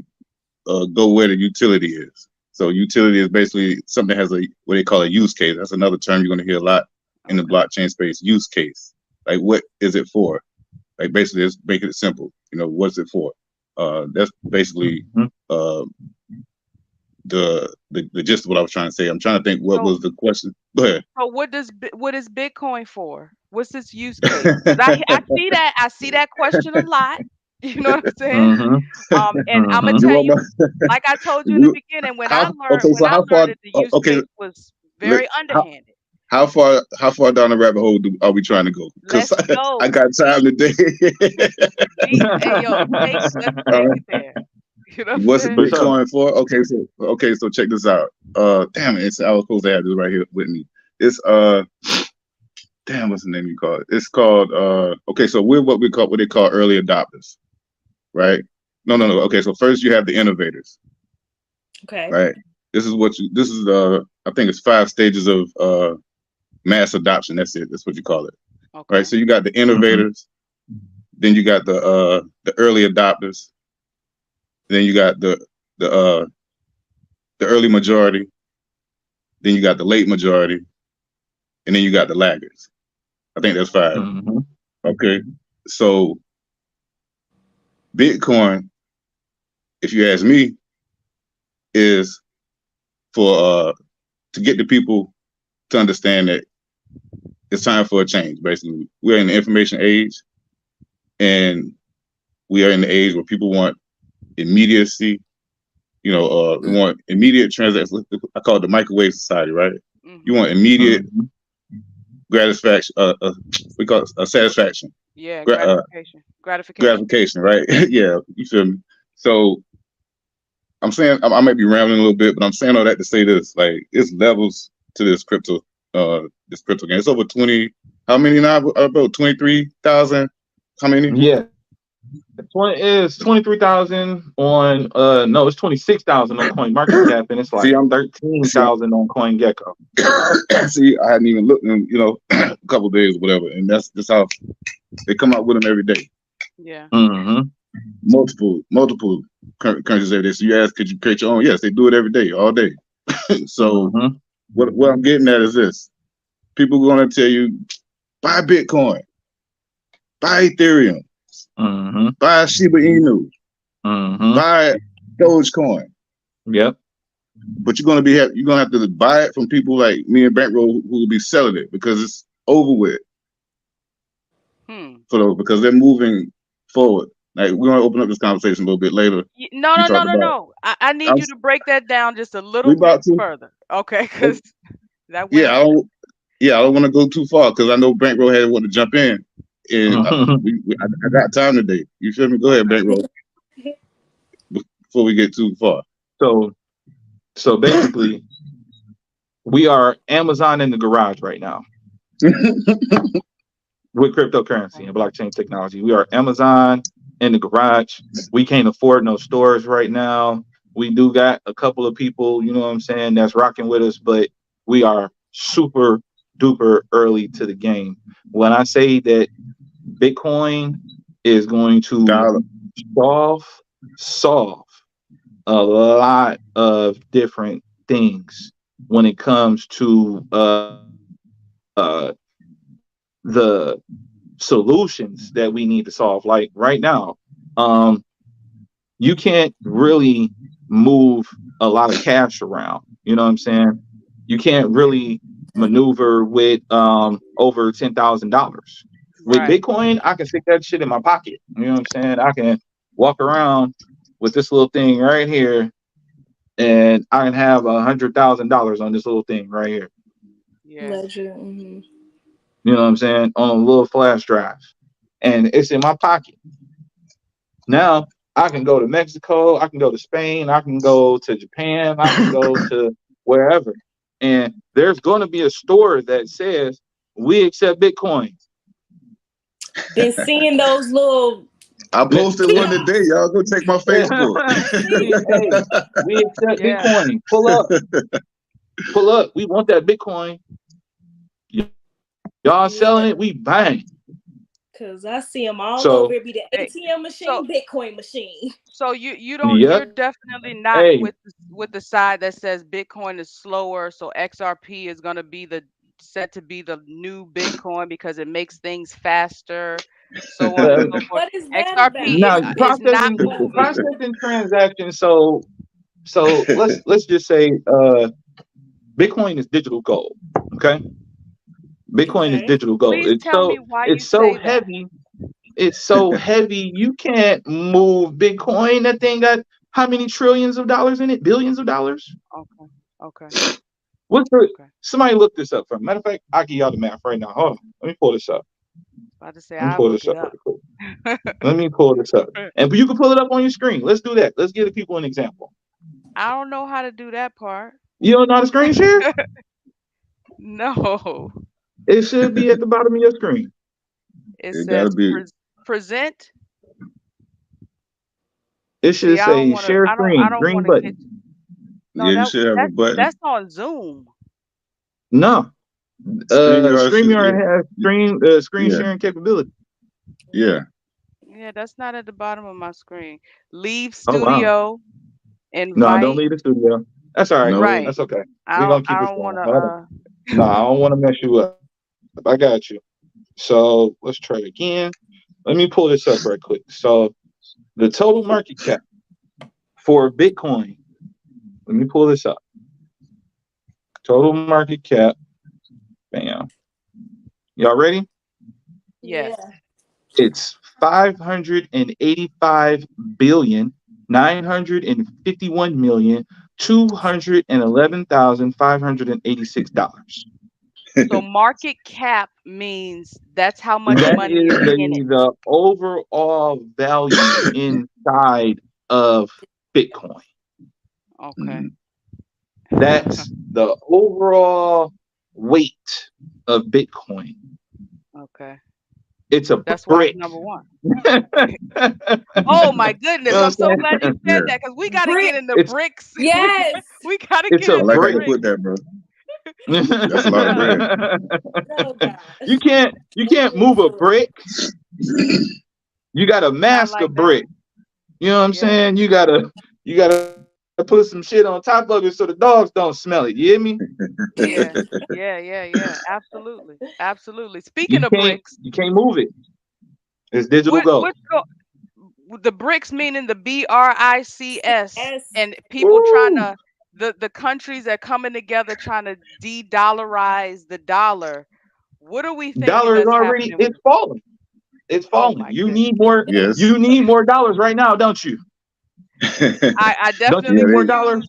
to go where the utility is. So utility is basically something that has what they call a use case. That's another term you're going to hear a lot in the blockchain space. Use case. Like, what is it for? Like, basically, it's making it simple. What's it for? That's basically the gist of what I was trying to say. I'm trying to think what was the question. Go ahead. So what is Bitcoin for? What's its use case? Because I see that question a lot. You know what I'm saying? And I'm gonna tell you, like I told you in the beginning, when I learned that the use case was very underhanded. How far down the rabbit hole are we trying to go? Because Let's go. I got time today. Hey, yo, let's take it there. You know what What's I'm saying? Bitcoin for? Okay, so check this out. Damn it, I was supposed to have this right here with me. It's damn, what's the name you call it? It's called okay, so we're what they call early adopters, right? No. Okay, so first you have the innovators. Okay. Right. This is I think it's 5 stages of mass adoption. That's it. That's what you call it. Okay. Right. So you got the innovators, then you got the early adopters, then you got the early majority, then you got the late majority, and then you got the laggards. I think that's 5. Okay. So Bitcoin, if you ask me, is for to get the people to understand that it's time for a change. Basically, we're in the information age, and we are in the age where people want immediacy. We want immediate transactions. I call it the microwave society, right? You want immediate gratification. We call it a satisfaction. Yeah, gratification, right? Yeah, you feel me? So I'm saying I might be rambling a little bit, but I'm saying all that to say this: like, it's levels to this crypto game. It's over 20. How many now? About 23,000. How many? Yeah. It's 23,000 on no, it's 26,000 on CoinMarketCap, and it's like 13,000 on CoinGecko. See, I hadn't even looked in, a couple days or whatever, and that's just how they come out with them every day. Yeah. Multiple countries every day. So you ask, could you create your own? Yes, they do it every day, all day. So what I'm getting at is this: people are going to tell you, buy Bitcoin, buy Ethereum, buy Shiba Inu, buy Dogecoin. Yep. But you're gonna have to buy it from people like me and Bankroll who will be selling it because it's over with for those, because they're moving forward. Like, we're gonna open up this conversation a little bit later. No. I need you to break that down just a little bit further, okay? Because that went I don't want to go too far because I know Bankroll had want to jump in, and I got time today. You feel me? Go ahead, Bankroll. Before we get too far. So basically, we are Amazon in the garage right now with cryptocurrency and blockchain technology. We are Amazon in the garage. We can't afford no stores right now. We do got a couple of people, you know what I'm saying, that's rocking with us, but we are super duper early to the game. When I say that Bitcoin is going to solve a lot of different things when it comes to the solutions that we need to solve. Like right now, you can't really move a lot of cash around. You know what I'm saying? You can't really maneuver with over $10,000. With Bitcoin, I can stick that shit in my pocket. You know what I'm saying? I can walk around with this little thing right here, and I can have $100,000 on this little thing right here. Legend. You know what I'm saying? On a little flash drive, and it's in my pocket. Now I can go to Mexico, I can go to Spain, I can go to Japan, I can go to wherever, and there's going to be a store that says we accept Bitcoin. Been seeing those little. I posted one today. Y'all go check my Facebook. Hey, we accept Bitcoin. Pull up. We want that Bitcoin. Y'all selling it, we buying. Cause I see them all over. It be the ATM machine, Bitcoin machine. So you don't. You're definitely not with the side that says Bitcoin is slower. So XRP is going to be set to be the new Bitcoin because it makes things faster. So what is that XRP about? Processing transactions. So let's just say Bitcoin is digital gold. Okay. Bitcoin is digital gold. Please tell me why it's so heavy. It's so heavy. You can't move Bitcoin. That thing got how many trillions of dollars in it? Billions of dollars. Okay. Somebody look this up for me. Matter of fact, I'll give y'all the math right now. Hold on. Let me pull this up. About to say, I'll look it up. Let me pull this up. And you can pull it up on your screen. Let's do that. Let's give the people an example. I don't know how to do that part. You don't know how to screen share? No. It should be at the bottom of your screen. It says present. It should say share screen, green button. No, you should have a button. That's on Zoom. No. StreamYard has screen sharing capability. Yeah. Yeah, that's not at the bottom of my screen. Leave studio. Invite. No, don't leave the studio. That's all right. No. Right. That's okay. We're gonna keep it going. No, I don't want to mess you up. I got you. So let's try it again. Let me pull this up right quick. So the total market cap for Bitcoin. Let me pull this up. Total market cap. Bam. Y'all ready? Yes. It's 585,951,211,586. So market cap means that's how much money is in it. The overall value inside of Bitcoin. Okay. That's the overall weight of Bitcoin. Okay. It's a That's brick. Why it's number one. Oh my goodness! I'm so glad you said that because we got to get into bricks. Yes, we got to get into bricks. Like I can put that, bro. That's a lot of bread. Oh, you can't move a brick. You got to mask a brick. You know what I'm Yeah. saying? You gotta put some shit on top of it so the dogs don't smell it. You hear me? Yeah. Yeah. Absolutely. Absolutely. You Speaking of can't bricks, you can't move it. It's digital what gold. what's go the bricks meaning the BRICS Yes. and people trying Woo! to the countries that coming together trying to de-dollarize the dollar. What are we thinking Dollar is that's already happening with? it's falling. It's Oh falling. my You goodness. need more. Yes. You need more dollars right now, don't you? I Don't you definitely need more could yeah, dollars?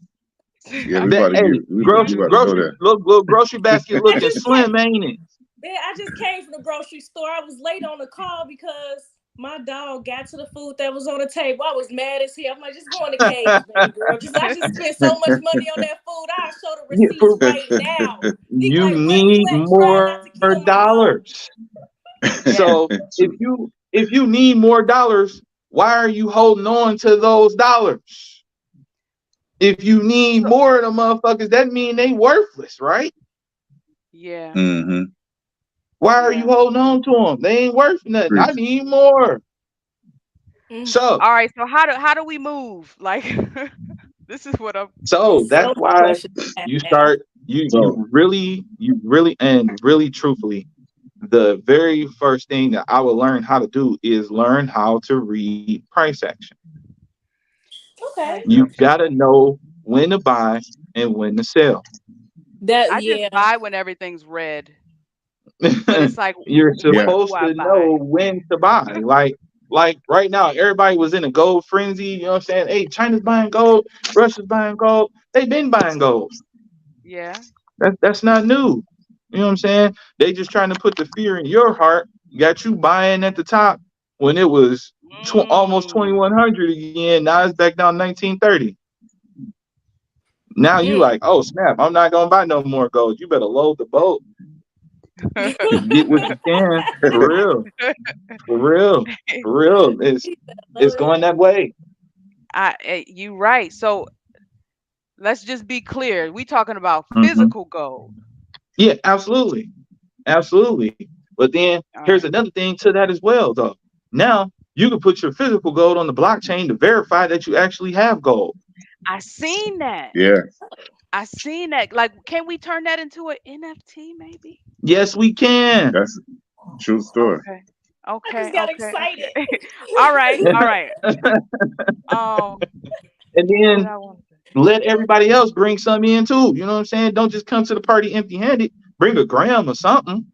use yeah. I We That about to definitely get hey, could use we some about to know grocery that. little grocery basket I looking just came. slim, ain't it? Yeah, I just came from the grocery store. I was late on the call because my dog got to the food that was on the table. I was mad as hell. I'm like, just go in the cage, baby girl. I just spent so much money on that food. I'll show the Yeah, receipts right now. He you like, where you need at? Trying not more to kill my dog. dollars. yeah. So True. if you need more dollars, why are you holding on to those dollars? If you need So, more of them motherfuckers, that mean they worthless, right? yeah. Mm-hmm. Why are you Yeah. holding on to them? They ain't worth nothing. I Preach. need more. Mm. So All right. So how do we move? Like this is what I'm So It's so that's many why questions to you ask start So you really and really truthfully, the very first thing that I will learn how to do is learn how to read price action. now. Okay. price You action. gotta know when to buy and when to sell. That I just yeah. buy when everything's red. But it's like You're yeah, what do supposed I to buy? know when to buy. Like right now, everybody was in a gold frenzy. You know what I'm saying? Hey, China's buying gold, Russia's buying gold. They've been buying gold. Yeah. That's not new. You know what I'm saying? They just trying to put the fear in your heart. Got you buying at the top when it was almost Mm. 2100 again. Now it's back down 1930. Now you Mm. like, oh snap! I'm not gonna buy no more gold. You better load the boat and get what you can. For real, for real, for real. It's going that way. You right. So let's just be clear. We talking about Hmm. physical gold. Yeah, absolutely, absolutely. But then All here's right. another thing to that as well, though. Now you can put your physical gold on the blockchain to verify that you actually have gold. I seen that. yeah. I seen that. Like, can we turn that into an NFT maybe? Yes, we can. That's a true story. Okay. I just Okay. got Okay. excited. Okay. All right. All And right. What then I want to say. let everybody else bring some in too. You know what I'm saying? Don't just come to the party empty handed. Bring a gram or something.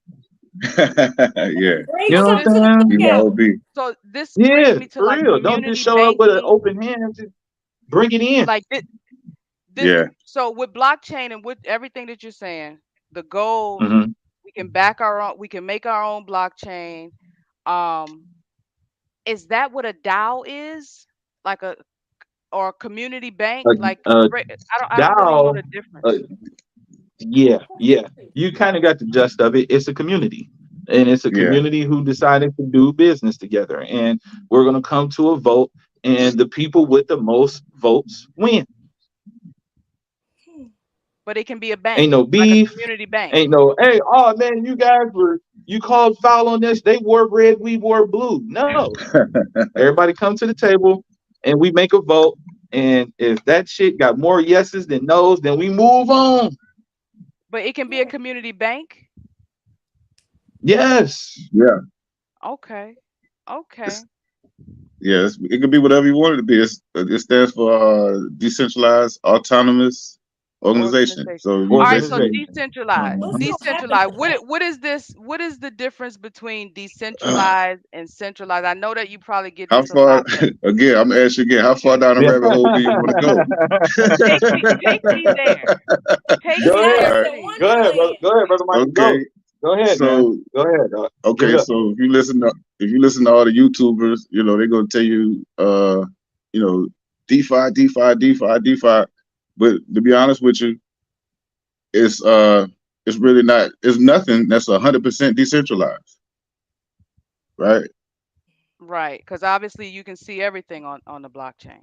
Yeah. Bring You know what So something to the I'm You saying? my cookout. OB. so this brings Yeah, me to for like real. Don't just community show up with an banking. open hand. Just bring it in. Like this Yeah. so with blockchain and with everything that you're saying, the gold, Hmm. we can make our own blockchain. Um, is that what a DAO is? Like a or a community bank? A, Like a I don't really know DAO, the difference. uh, yeah. You kind of got the gist of it. It's a community. And it's a Yeah. community who decided to do business together. And we're going to come to a vote, and the people with the most votes win. But it can be a Ain't bank, no like a beef. community bank. Ain't no, hey, oh man, you called foul on this. They wore red, we wore blue. No. Everybody come to the table and we make a vote. And if that shit got more yeses than nos, then we move on. But it can be a community bank. Yes. Yeah. Okay. Okay. It's, yeah. It could be whatever you want it to be. It stands for decentralized autonomous organization. Organization. So All you right, so basically Organization. decentralized. What's Mhm. gonna happen Decentralized. to that? What is the difference between decentralized and centralized? I know that you probably get how this a far lot, but again, I'm gonna ask you again, how far down the Yeah. rabbit hole do you want to go? take me there. Take It's Go me ahead. there, Alice All right. in please. Go ahead, brother. Wonderland. Go ahead, brother Michael. Go. Okay. Go ahead, man. So Go ahead, dog. Give it okay, up. so if you listen to all the YouTubers, they're gonna tell you DeFi, DeFi, DeFi, DeFi. But to be honest with you, it's it's really not, it's nothing that's 100% decentralized, right? Right, because obviously you can see everything on the blockchain.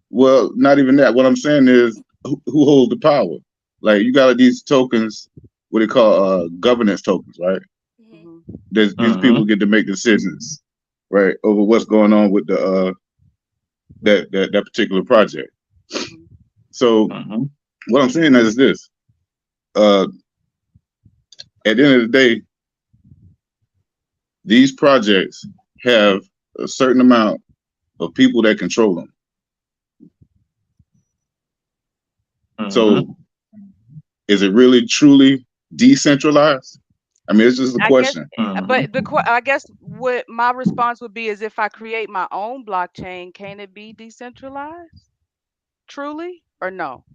Well, not even that. What I'm saying is who holds the power? Like you got these tokens, what they call governance tokens, right? Mhm. Hmm. These Mm-hmm. people get to make decisions, right, over what's going on with the that particular project. Mhm. So Mhm. what I'm saying is this: uh, at the end of the day, these projects have a certain amount of people that control them. Mhm. So is it really truly decentralized? I mean, it's just a I guess, question. Mhm. but I guess what my response would be is if I create my own blockchain, can it be decentralized? Truly or no?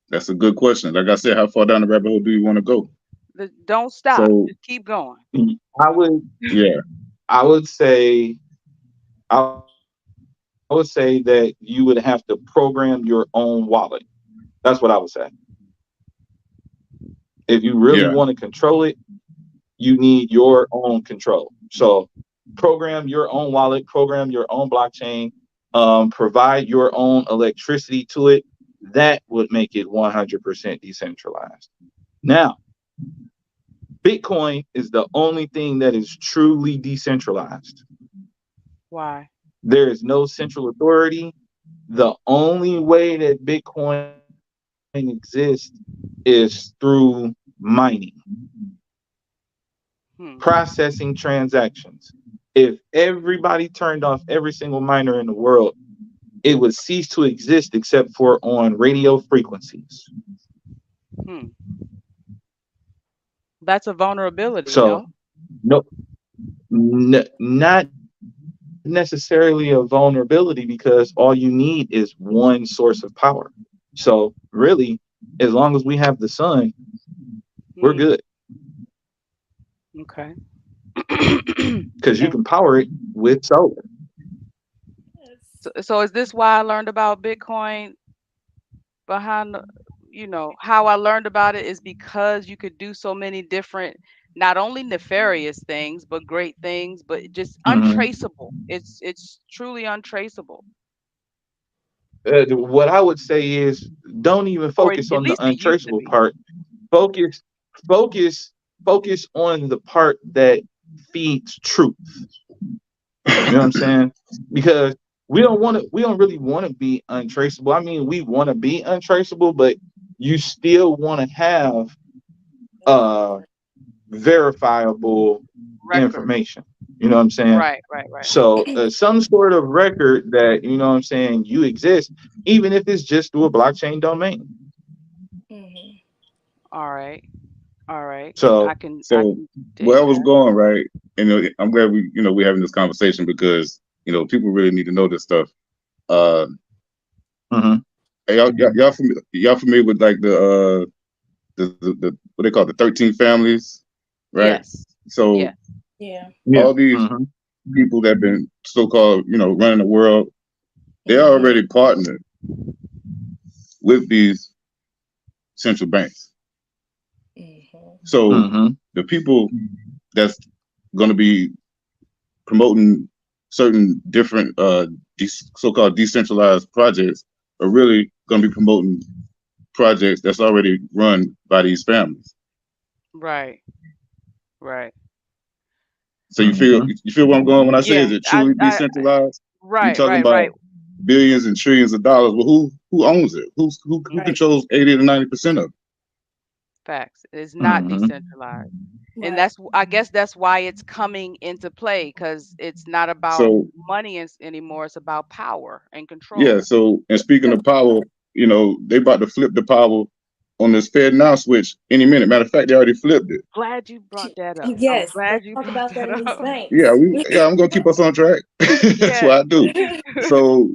That's a good question. Like I said, how far down the rabbit hole do you want to go? Don't stop. So Just keep going. I would yeah, I would say I would say that you would have to program your own wallet. That's what I would say. If you really want to yeah. control it, you need your own control. So program your own wallet, program your own blockchain, provide your own electricity to it. That would make it 100% decentralized. Now, Bitcoin is the only thing that is truly decentralized. Why? There is no central authority. The only way that Bitcoin exists is through mining, Hmm. processing transactions. If everybody turned off every single miner in the world, it would cease to exist except for on radio frequencies. Hmm. That's a vulnerability, So, no? no, not necessarily a vulnerability because all you need is one source of power. So, really, as long as we have the sun, we're Hmm. good Okay. because you And can power it with solar. so is this why I learned about Bitcoin behind how I learned about it is because you could do so many different, not only nefarious things, but great things, but just Mhm. untraceable. It's truly untraceable, What I would say is don't even or focus at on the least it used to untraceable be. part. Focus, focus, focus on the part that feeds truth. You know what I'm saying? Because we don't really want to be untraceable. I mean, we want to be untraceable, but you still want to have uh verifiable Record. information. You know what I'm saying? Right, right, right. So some sort of record that you know what I'm saying you exist, even if it's just through a blockchain domain. Mhm. All right. All right. So I So can where dig I was that. going, right? And I'm glad we're having this conversation because people really need to know this stuff. Uh, mhm, y'all familiar with like the what they call the 13 families, right? Yes. So Yes. Yeah. yeah, all these mhm, people that been so-called running the world, they Mhm. already partnered with these central banks. Mhm. So mhm, the people that's going to be promoting certain different so-called decentralized projects are really going to be promoting projects that's already run by these families. Right. Right. So mhm, you feel where I'm going when I say Yeah. is it truly I decentralized? We're right, talking right, right, about billions and trillions of dollars. Well, who owns it? Who mhm. Right. controls 80 to 90% of it? Facts. It's not mhm, decentralized. And Right. I guess that's why it's coming into play because it's not about So money anymore. It's about power and yeah. control. So and speaking of power, they about to flip the power on this Fed now switch any minute. Matter of fact, they already flipped it. Glad you brought that up. I'm Yes. Let's glad you talk brought about that that in these up. banks. Yeah, I'm gonna keep us on track. That's Yeah. what I do. So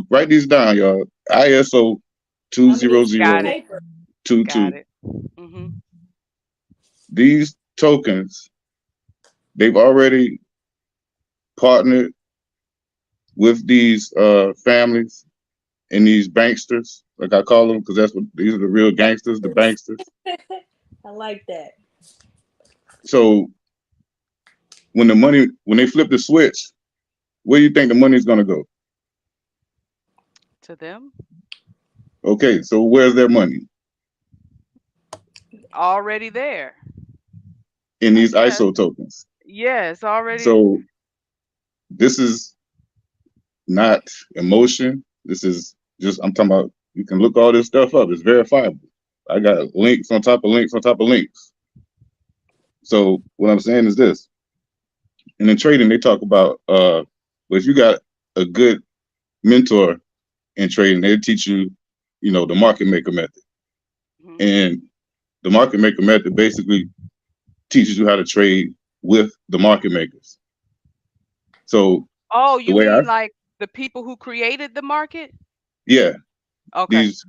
write these down, y'all. ISO two I'm gonna zero need some more Got zero it. paper. two Got two. it. Hmm. These tokens, they've already partnered with these families and these banksters, like I call them, because that's what these are the real gangsters, the banksters. I like that. So when they flip the switch, where do you think the money's gonna go? To them, Okay, so where's their money? already there, In I these guess. ISO tokens. Yes, already. So this is not emotion. This is just, I'm talking about, you can look all this stuff up. It's verifiable. I got links on top of links on top of links. So what I'm saying is this. And in trading, they talk about, but if you got a good mentor in trading, they teach you, the market maker method. Mhm. And the market maker method basically teaches you how to trade with the market makers. So Oh, the you way mean like the people who created the market? yeah, Okay. these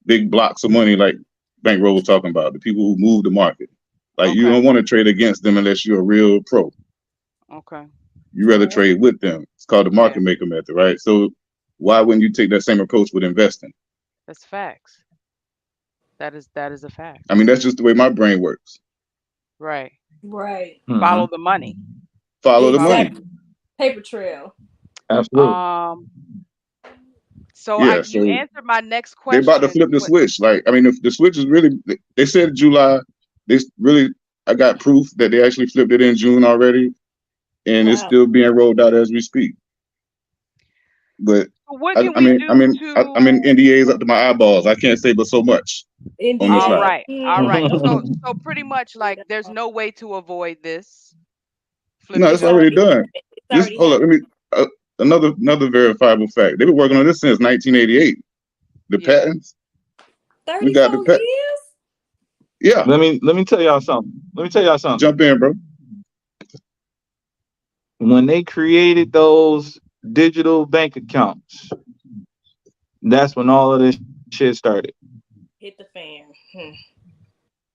big blocks of money like Bankroll was talking about, the people who move the market. Like you Okay. don't want to trade against them unless you're a real pro. Okay. You rather Yeah. trade with them. It's called the market maker method, right? So why wouldn't you take that same approach with investing? That's facts. That is a fact. I mean, that's just the way my brain works. Right. Right. Follow the money. Follow the Follow. money. Exactly. Paper trail. Absolutely. So Yeah, you so answered my next they about to question. flip the switch. Like, I mean, if the switch is really, they said July. They really, I got proof that they actually flipped it in June already, and it's Wow. still being rolled out as we speak. But What I, can I we mean, I do mean, I'm in to NDAs up to my eyeballs. I can't say but so much on this All NDA. side. right. All right. So Mm. so pretty much like there's no way to avoid this No, flipping it's It's out. already already done. happened. It's Just already hold up. happened. Let me another verifiable fact. They've been working on this since 1988. The Yeah. patents. We got the 34 pet. years? Yeah, Let me tell y'all something. Let me tell y'all something. jump in, bro. When they created those digital bank accounts, that's when all of this shit started. Hit the fan.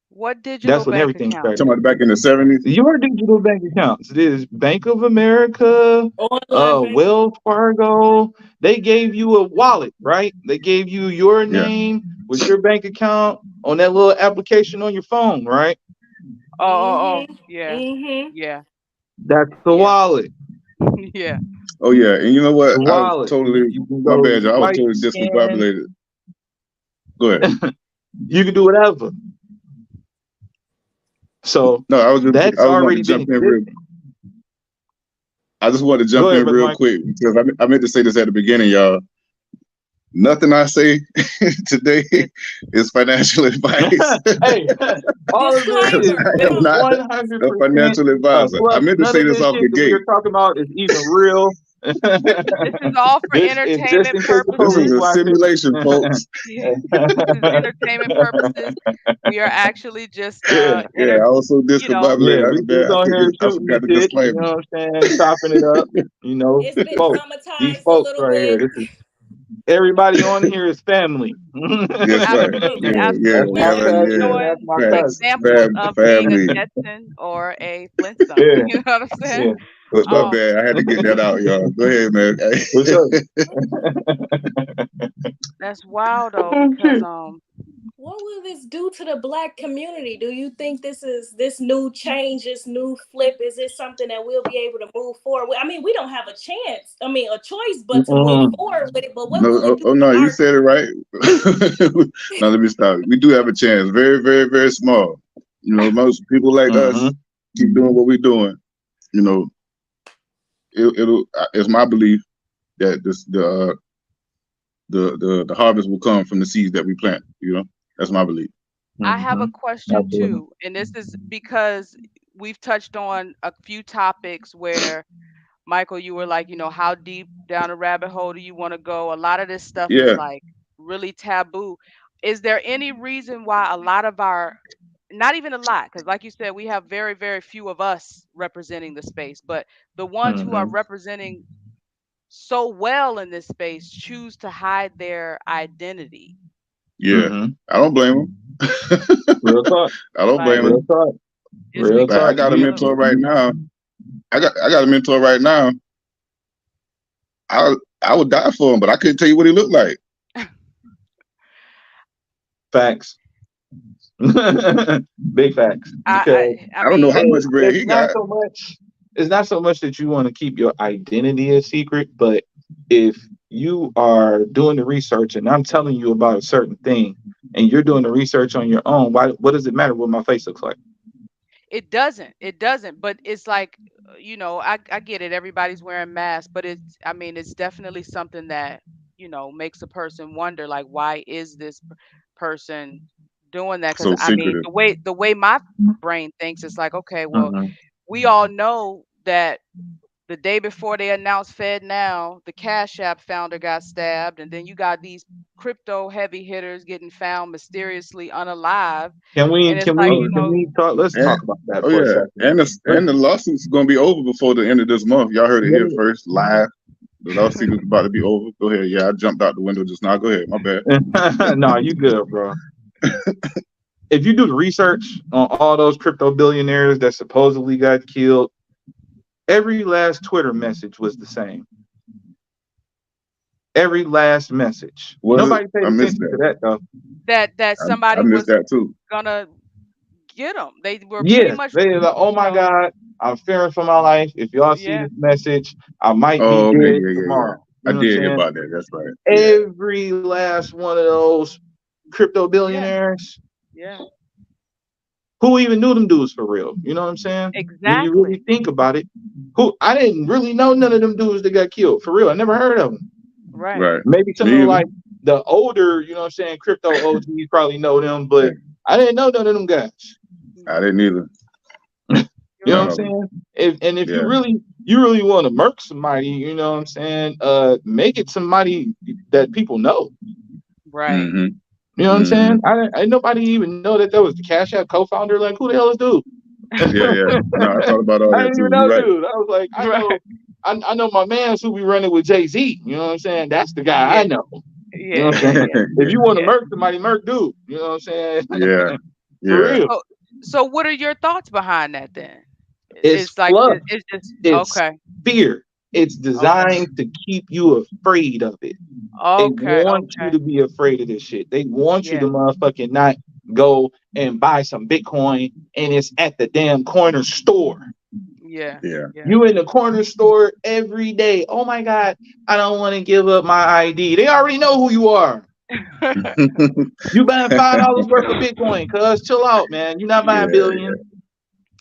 What That's digital when bank everything account? Talking started. about back in the 70s. Your digital bank accounts. It is Bank of America, Online banking. Wells Fargo. They gave you a wallet, right? They gave you your Yeah, name with your bank account on that little application on your phone, right? Oh. Yeah. Mm-hmm. Yeah. That's the Yeah. wallet. Yeah. oh yeah, and you know The what? I was wallet. totally, You can my go bad, y'all. I was swipe, totally scan. discombobulated. Go ahead. You can do whatever. So No, I was just, that's I was wanting already to been jump in real. existing. I just wanted to Go jump ahead, in brother real Michael. quick because I meant to say this at the beginning, y'all. Nothing I say today It's is financial advice. Hey, all of this Because is Disclaimer. I am is not a 100% financial advisor. I plus. meant to None say of this this off the shit that we gate. are talking about is even real. this is all for This is just entertainment in case the This is purposes. police a watching. simulation, folks. Yeah. This is entertainment purposes. We are actually just Yeah, Yeah, I also yeah, discombobulated. we just on here I shooting the forgot the shit. You disclaimer. know what I'm saying? Chopping it up. It's been Folks, these traumatized a folks little right here. bit. This is everybody on here is family. That's right. Absolutely, Yeah, yeah, absolutely. That's We're my yeah, just cousin yeah. and that's showing my Facts. cousin. examples of being a Family. Jetson or a Flintstone. Yeah, You know what I'm saying? yeah. But What's my up? Um, bad. I had to get that out, y'all. Go ahead, man. What's up? that's wild though Oh, because shit. What will this do to the Black community? Do you think this new change, this new flip? Is it something that we'll be able to move forward with? I mean, we don't have a chance. I mean, a choice but to move Mm-mm. forward with it. But what No, will it do oh to no, you our said it right. Now let me stop. We do have a chance. Very, very, very small. Most people like us Mm-hmm. keep doing what we're doing. You know, it'll. It's my belief that the harvest will come from the seeds that we plant. That's my belief. I have Mm-hmm. a question Absolutely. too, and this is because we've touched on a few topics where Michael, you were like, how deep down a rabbit hole do you want to go? A lot of this stuff is Yeah, like really taboo. Is there any reason why a lot of our, not even a lot, because like you said, we have very, very few of us representing the space, but the ones who are Mm-hmm. representing so well in this space choose to hide their identity? yeah. Mm-hmm. I don't blame them. Real talk. I don't Like, blame Real them. talk. it's Real Like I talk. because got a some You, of, mentor right you now. I got a mentor right now. I would die for him, but I couldn't tell you what he looked like. facts. Big facts. Because I I don't know how mean, much bread it's he not got. so much that you want to keep your identity a secret, but if you are doing the research and I'm telling you about a certain thing and you're doing the research on your own, what does it matter what my face looks like? it doesn't, but it's like I get it. Everybody's wearing masks, but I mean, it's definitely something that, makes a person wonder, like, why is this person doing that? Because So I mean, secretive. the way my brain thinks, it's like, okay, well, Mhm. we all know that the day before they announced Fed Now, the Cash App founder got stabbed, and then you got these crypto heavy hitters getting found mysteriously unalive, Can we and it's can like, Oh, we can we talk? Let's and talk about that oh for a yeah, second. Let's, and the lawsuit's gonna be over before the end of this month. Y'all heard it here first, live. The lawsuit is about to be over. Go ahead. Yeah, I jumped out the window just now. Go ahead. My bad. no, you good, bro. If you do the research on all those crypto billionaires that supposedly got killed, every last Twitter message was the same. Every last message. Was it? Nobody paid I missed attention to that. that though. that I somebody missed was that too. gonna get them. They were pretty Yes, much, they like, oh you my know, God, I'm fearing for my life. If y'all see yeah, this message, I might be Oh, okay. dead Yeah. tomorrow. I You know what I'm did hear saying? about that. That's right. Yeah. Every last one of those crypto yeah, billionaires, yeah, who even knew them dudes for real? You know what I'm saying? When you really exactly, think about it, who I didn't really know none of them dudes that got killed for real. I never heard of them. right. Right. Maybe some of Me the either. like the older, you know what I'm saying, crypto OGs probably know them, but I didn't know none of them guys. I Mhm. didn't either. You know You're what None I'm of them. saying? If Yeah. you really want to murk somebody, you know what I'm saying, make it somebody that people know. right. Mm-hmm. You know what I'm Mm-hmm. saying? I nobody even know that was the Cash App co-founder. Like, who the hell is dude? Yeah. No, I thought about all I that didn't even too. You're know right. dude. I was like, Right. I know my man's who be running with Jay-Z. You know what I'm saying? That's the guy I Yeah. know. You know Yeah. what I'm saying? Yeah. If you want to Yeah. murk somebody, murk dude. You know what I'm saying? Yeah. For Yeah. real. So, so what are your thoughts behind that then? It's It's like fluff. it's just It's okay. fear. It's Okay. designed to keep you afraid of it. They Okay. want you Okay. to be afraid of this shit. They want you to Yeah. motherfucking not go and buy some Bitcoin and it's at the damn corner store. Yeah. Yeah. Yeah. You in the corner store every day. Oh my God, I don't want to give up my ID. They already know who you are. You buying $5 worth of Bitcoin, cuz chill out, man. You're not buying Yeah. billions.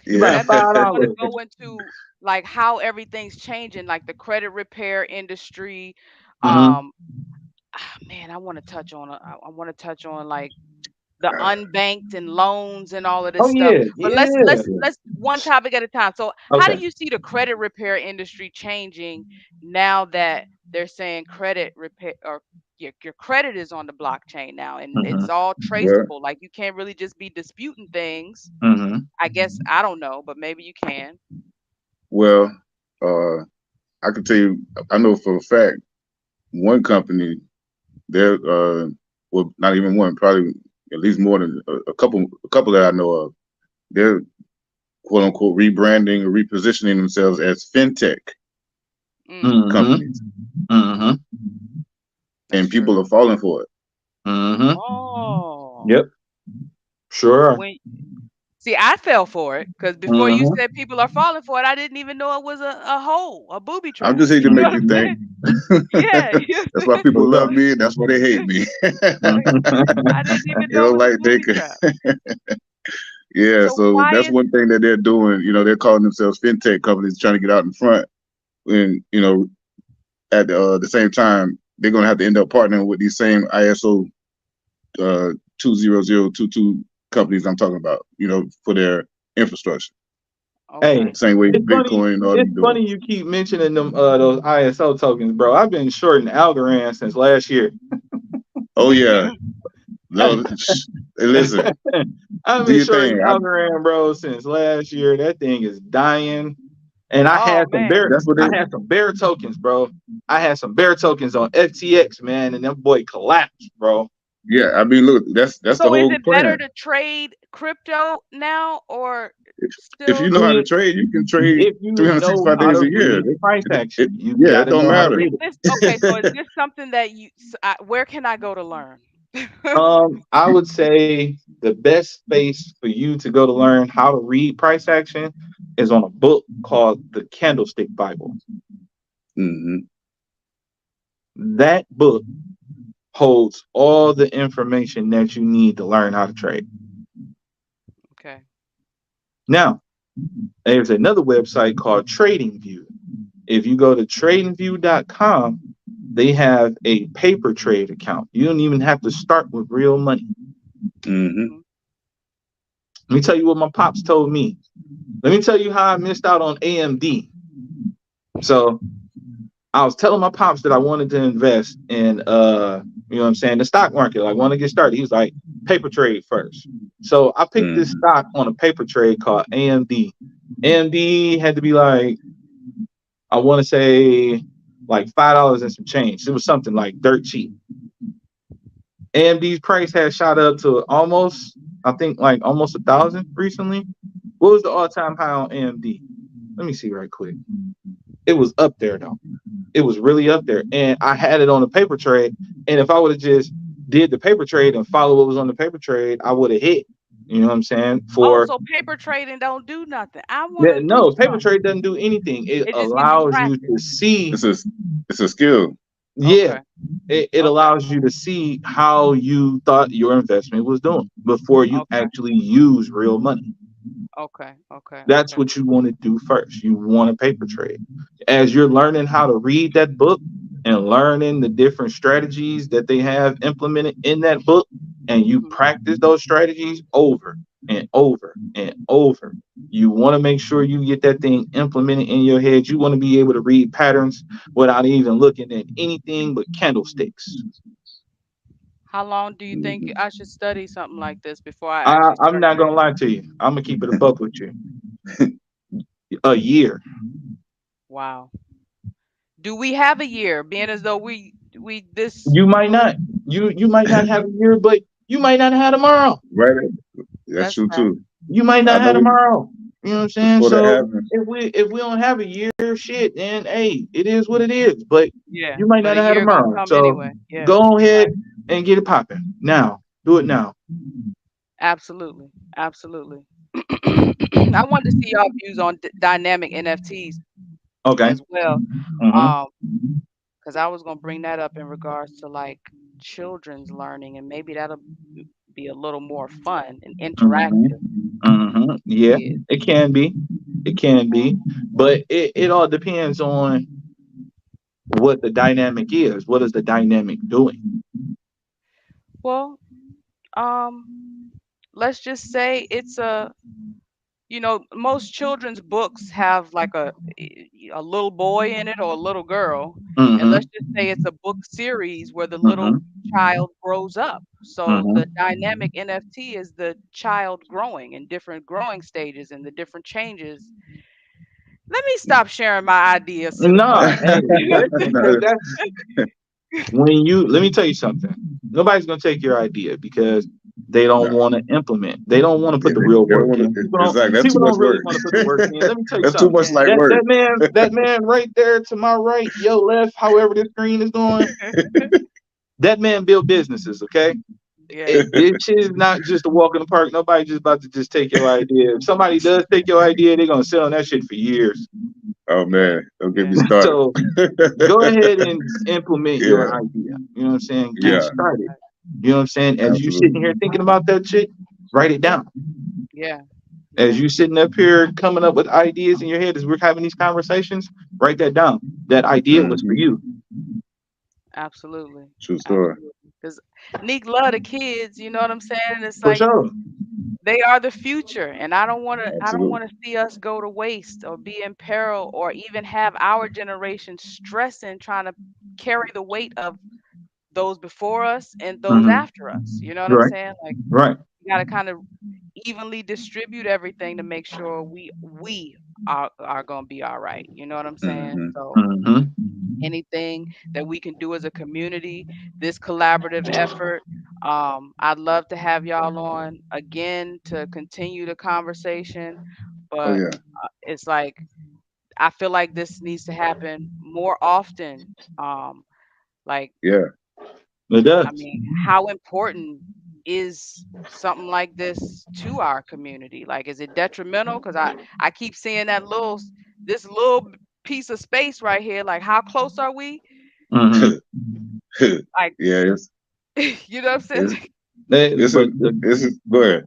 You So Yeah. buying that makes five me want to dollars. go into like how everything's changing, like the credit repair industry. Mm-hmm. Um, man, I want to touch on like the unbanked and loans and all of this Oh stuff. yeah, But yeah. let's one topic at a time. So how do Okay. you see the credit repair industry changing now that they're saying credit repair or your credit is on the blockchain now and Mm-hmm. it's all Well, traceable. Like you can't really just be disputing things. Mm-hmm. I guess I don't know, but maybe you can. well, uh, I can tell you, I know for a fact, one company, they're, well, not even one, probably at least more than a couple that I know of, they're quote unquote rebranding or repositioning themselves as fintech Mm, Mm-hmm. companies, Mm-hmm. that's and people true. are falling for it. Mm-hmm. Oh, Yep. Sure. when see, I fell for it because before you Mm-hmm. said people are falling for it, I didn't even know it was a hole, a booby I'm trap. just here to You know make what you I'm think. saying? Yeah, That's why people What's love up? me, and that's why they hate me. I didn't even You know know, it was a like they booby could, trap. yeah. So So why that's is one thing that they're doing. You know, they're calling themselves fintech companies, trying to get out in front, and you know, at the same time, they're going to have to end up partnering with these same ISO 20022 companies I'm talking about. You know, for their infrastructure. Hey, okay? Same way it's funny. Bitcoin and all It's them doing. funny you keep mentioning them those ISO tokens, bro. I've been shorting Algorand since last year. Oh yeah, no. Hey, listen, I've do been your shorting thing. Algorand, bro, since last year. That thing is dying. And Oh man. That's what I they. had some bear tokens, bro. I had some bear tokens on FTX, man, and that boy collapsed, bro. Yeah, I mean, look, that's the So is whole it better plan. to trade crypto now or If still you I know how to mean, trade, you can trade if you know 365 how days to a year. read price It action, you yeah, it gotta don't know how to matter. is read it. this okay? So is this something that where can I go to learn? I would say the best space for you to go to learn how to read price action is on a book called The Candlestick Bible. Hmm. That book holds all the information that you need to learn how to trade. Okay. Now, There's another website called TradingView. If you go to tradingview.com, they have a paper trade account. You don't even have to start with real money. Mm-hmm. Let me tell you what my pops told me. Let me tell you how I missed out on AMD. So I was telling my pops that I wanted to invest in, you know what I'm saying, the stock market. I want to get started. He was like, paper trade first. So I picked this stock on a paper trade called AMD. AMD had to be like, I want to say like $5 and some change. It was something like dirt cheap. AMD's price had shot up to almost, I think like almost 1,000 recently. What was the all-time high on AMD? Let me see right quick. It was up there though. It was really up there. And I had it on a paper trade. And if I would have just did the paper trade and follow what was on the paper trade, I would have hit. You know what I'm saying? Oh, so paper trading don't do nothing. I want to do No, paper something. trade doesn't do anything. It It just gives you allows you practice. to see. It's a skill. Yeah. Okay. It allows you to see how you thought your investment was doing before you Okay. actually use real money. Okay. That's what you want to do first. You want a paper trade. As you're learning how to read that book and learning the different strategies that they have implemented in that book, and you practice those strategies over and over and over, you want to make sure you get that thing implemented in your head. You want to be able to read patterns without even looking at anything but candlesticks. How long do you think I should study something like this before I actually I'm start not gonna trading? lie to you. I'm gonna keep it a buck with you. A year. Wow. Do we have a year? Being as though we this You might not. You might not have a year, but you might not have tomorrow. Right. That's that's true fact. too. You might I not have know tomorrow. You know what I'm saying? before that So happened. if we don't have a year, shit, then hey, it is what it is. But Yeah, you might but not a have year gonna tomorrow. come So anyway. Yeah, go you're ahead right. and get it popping now. Do it now. Absolutely. I wanted to see y'all views on dynamic NFTs Okay. as well. Mm-hmm. Um, because I was gonna bring that up in regards to like children's learning, and maybe that'll be a little more fun and Mm-hmm. interactive Mm-hmm. with Yeah, kids. it can be. It can be. But it all depends on what the dynamic is. What is the dynamic doing? Well, um, let's just say it's most children's books have like a little boy in it or a little girl, and let's Mm-hmm. just say it's a book series where the little Mm-hmm. child grows up. So the Mm-hmm. dynamic NFT is the child growing in different growing stages and the different changes. Let me stop sharing my ideas to the Nah, public. hey, listen, because that's when you let me tell you something. Nobody's gonna take your idea because they don't No. want to implement. They don't want to Yeah, put the real they don't work want in. to. Exactly. That's too People much don't really work. want to put the work in. Let me tell you That's too something. much light Yeah. work. That man right there to my right, your left, however this screen is going, that man built businesses, okay? Yeah. This shit is not just a walk in the park. Nobody just about to just take your idea. If somebody does take your idea, they're gonna sit on that shit for years. Oh Yeah. man, don't get Yeah. me started. So go ahead and implement your Yeah, idea. You know what I'm saying? Get it yeah, started. You know what I'm saying? As you sitting absolutely. here thinking about that shit, write it down. Yeah. As Yeah. you sitting up here coming up with ideas in your head as we're having these conversations, write that down. That idea was for Hmm. you. Absolutely. True story. Absolutely. Because Neek love the kids, you know what I'm saying? And it's For like sure. they are the future, and I don't want Absolutely. to see us go to waste or be in peril or even have our generation stressing trying to carry the weight of those before us and those Hmm. after us. You know what I'm Right. saying? Like Right. we got to kind of evenly distribute everything to make sure we are going to be all right. You know what I'm saying? Hmm. So Hmm. anything that we can do as a community, this collaborative effort. I'd love to have y'all on again to continue the conversation, Oh but yeah, it's like I feel like this needs to happen more often. Like, yeah. It I does. mean, how important is something like this to our community? Like, is it detrimental? Because I keep seeing this little piece of space right here. Like, how close are we? Hmm. Like, Yeah, you know what I'm saying? it's Like, it's a But it's a, go ahead.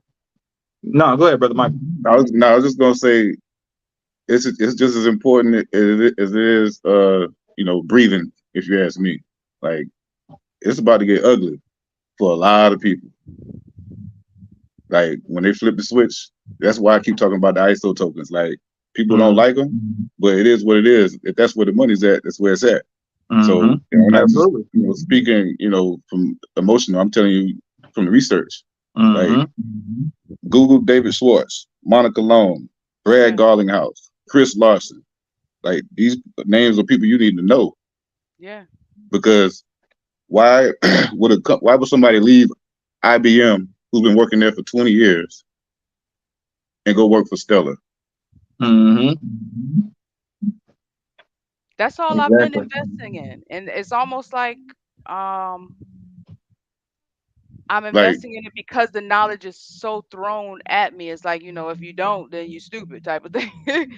no, go ahead, brother Mike. I was just gonna say it's just as important as it is, breathing. If you ask me, like it's about to get ugly for a lot of people. Like when they flip the switch, that's why I keep talking about the ISO tokens. Like people don't like them, but it is what it is. If that's where the money's at, that's where it's at. So I'm not speaking, from emotional. I'm telling you from the research. Like Google David Schwartz, Monica Long, Brad Garlinghouse, Chris Larson. Like these names are people you need to know. Yeah. Because why would somebody leave IBM who's been working there for 20 years and go work for Stellar? That's all I've been investing in. And it's almost like I'm investing in it because the knowledge is so thrown at me. It's like, if you don't, then you're stupid type of thing.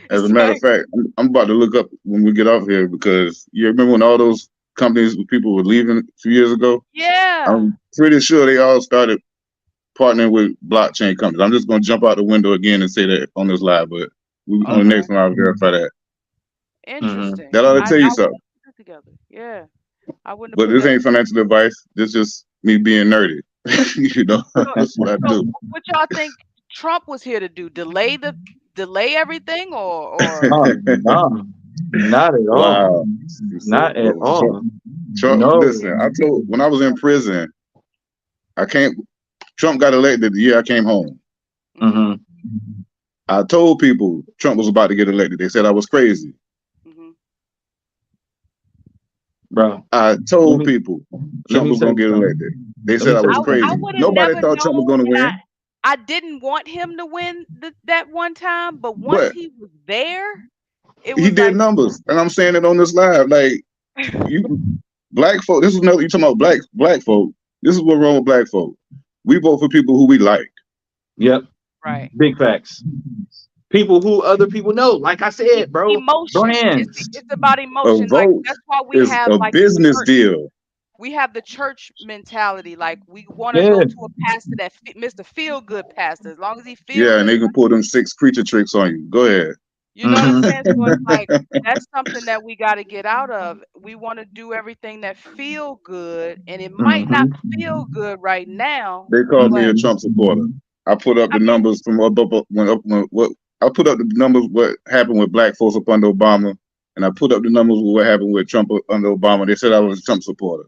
As a matter of fact, I'm about to look up when we get off here, because you remember when all those companies with people were leaving a few years ago? Yeah. I'm pretty sure they all started partnering with blockchain companies. I'm just going to jump out the window again and say that on this live, but on the next one, I'll verify that. Interesting. That ought to tell you something. Together. Yeah. I wouldn't. But this ain't financial advice. This is just me being nerdy. That's what I do. What y'all think Trump was here to do? Delay everything, or? No, not at all. Wow. Not at all. Trump, listen, when I was in prison, Trump got elected the year I came home. I told people Trump was about to get elected. They said I was crazy. Bro, I told people Trump was going to get elected. They said I was crazy. Nobody thought Trump was going to win. I didn't want him to win that one time, but once he was there, he did numbers. And I'm saying it on this live. Like, black folk, this is another, you talking about black folk. This is what's wrong with black folk. We vote for people who we like. Yep. Right. Big facts. People who other people know. Like I said, bro. Emotion. It's about emotion. Like, that's why we have a business deal. We have the church mentality. Like, we want to go to a pastor that Mr. Feel Good pastor. As long as he feels good. And they can pull them 6 creature tricks on you. Go ahead. You know what I'm saying? So it's like, that's something that we got to get out of. We want to do everything that feel good, and it might not feel good right now. They call me a Trump supporter. I put up the numbers from what I put up the numbers what happened with black folks up under Obama, and I put up the numbers with what happened with Trump under Obama. They said I was a Trump supporter.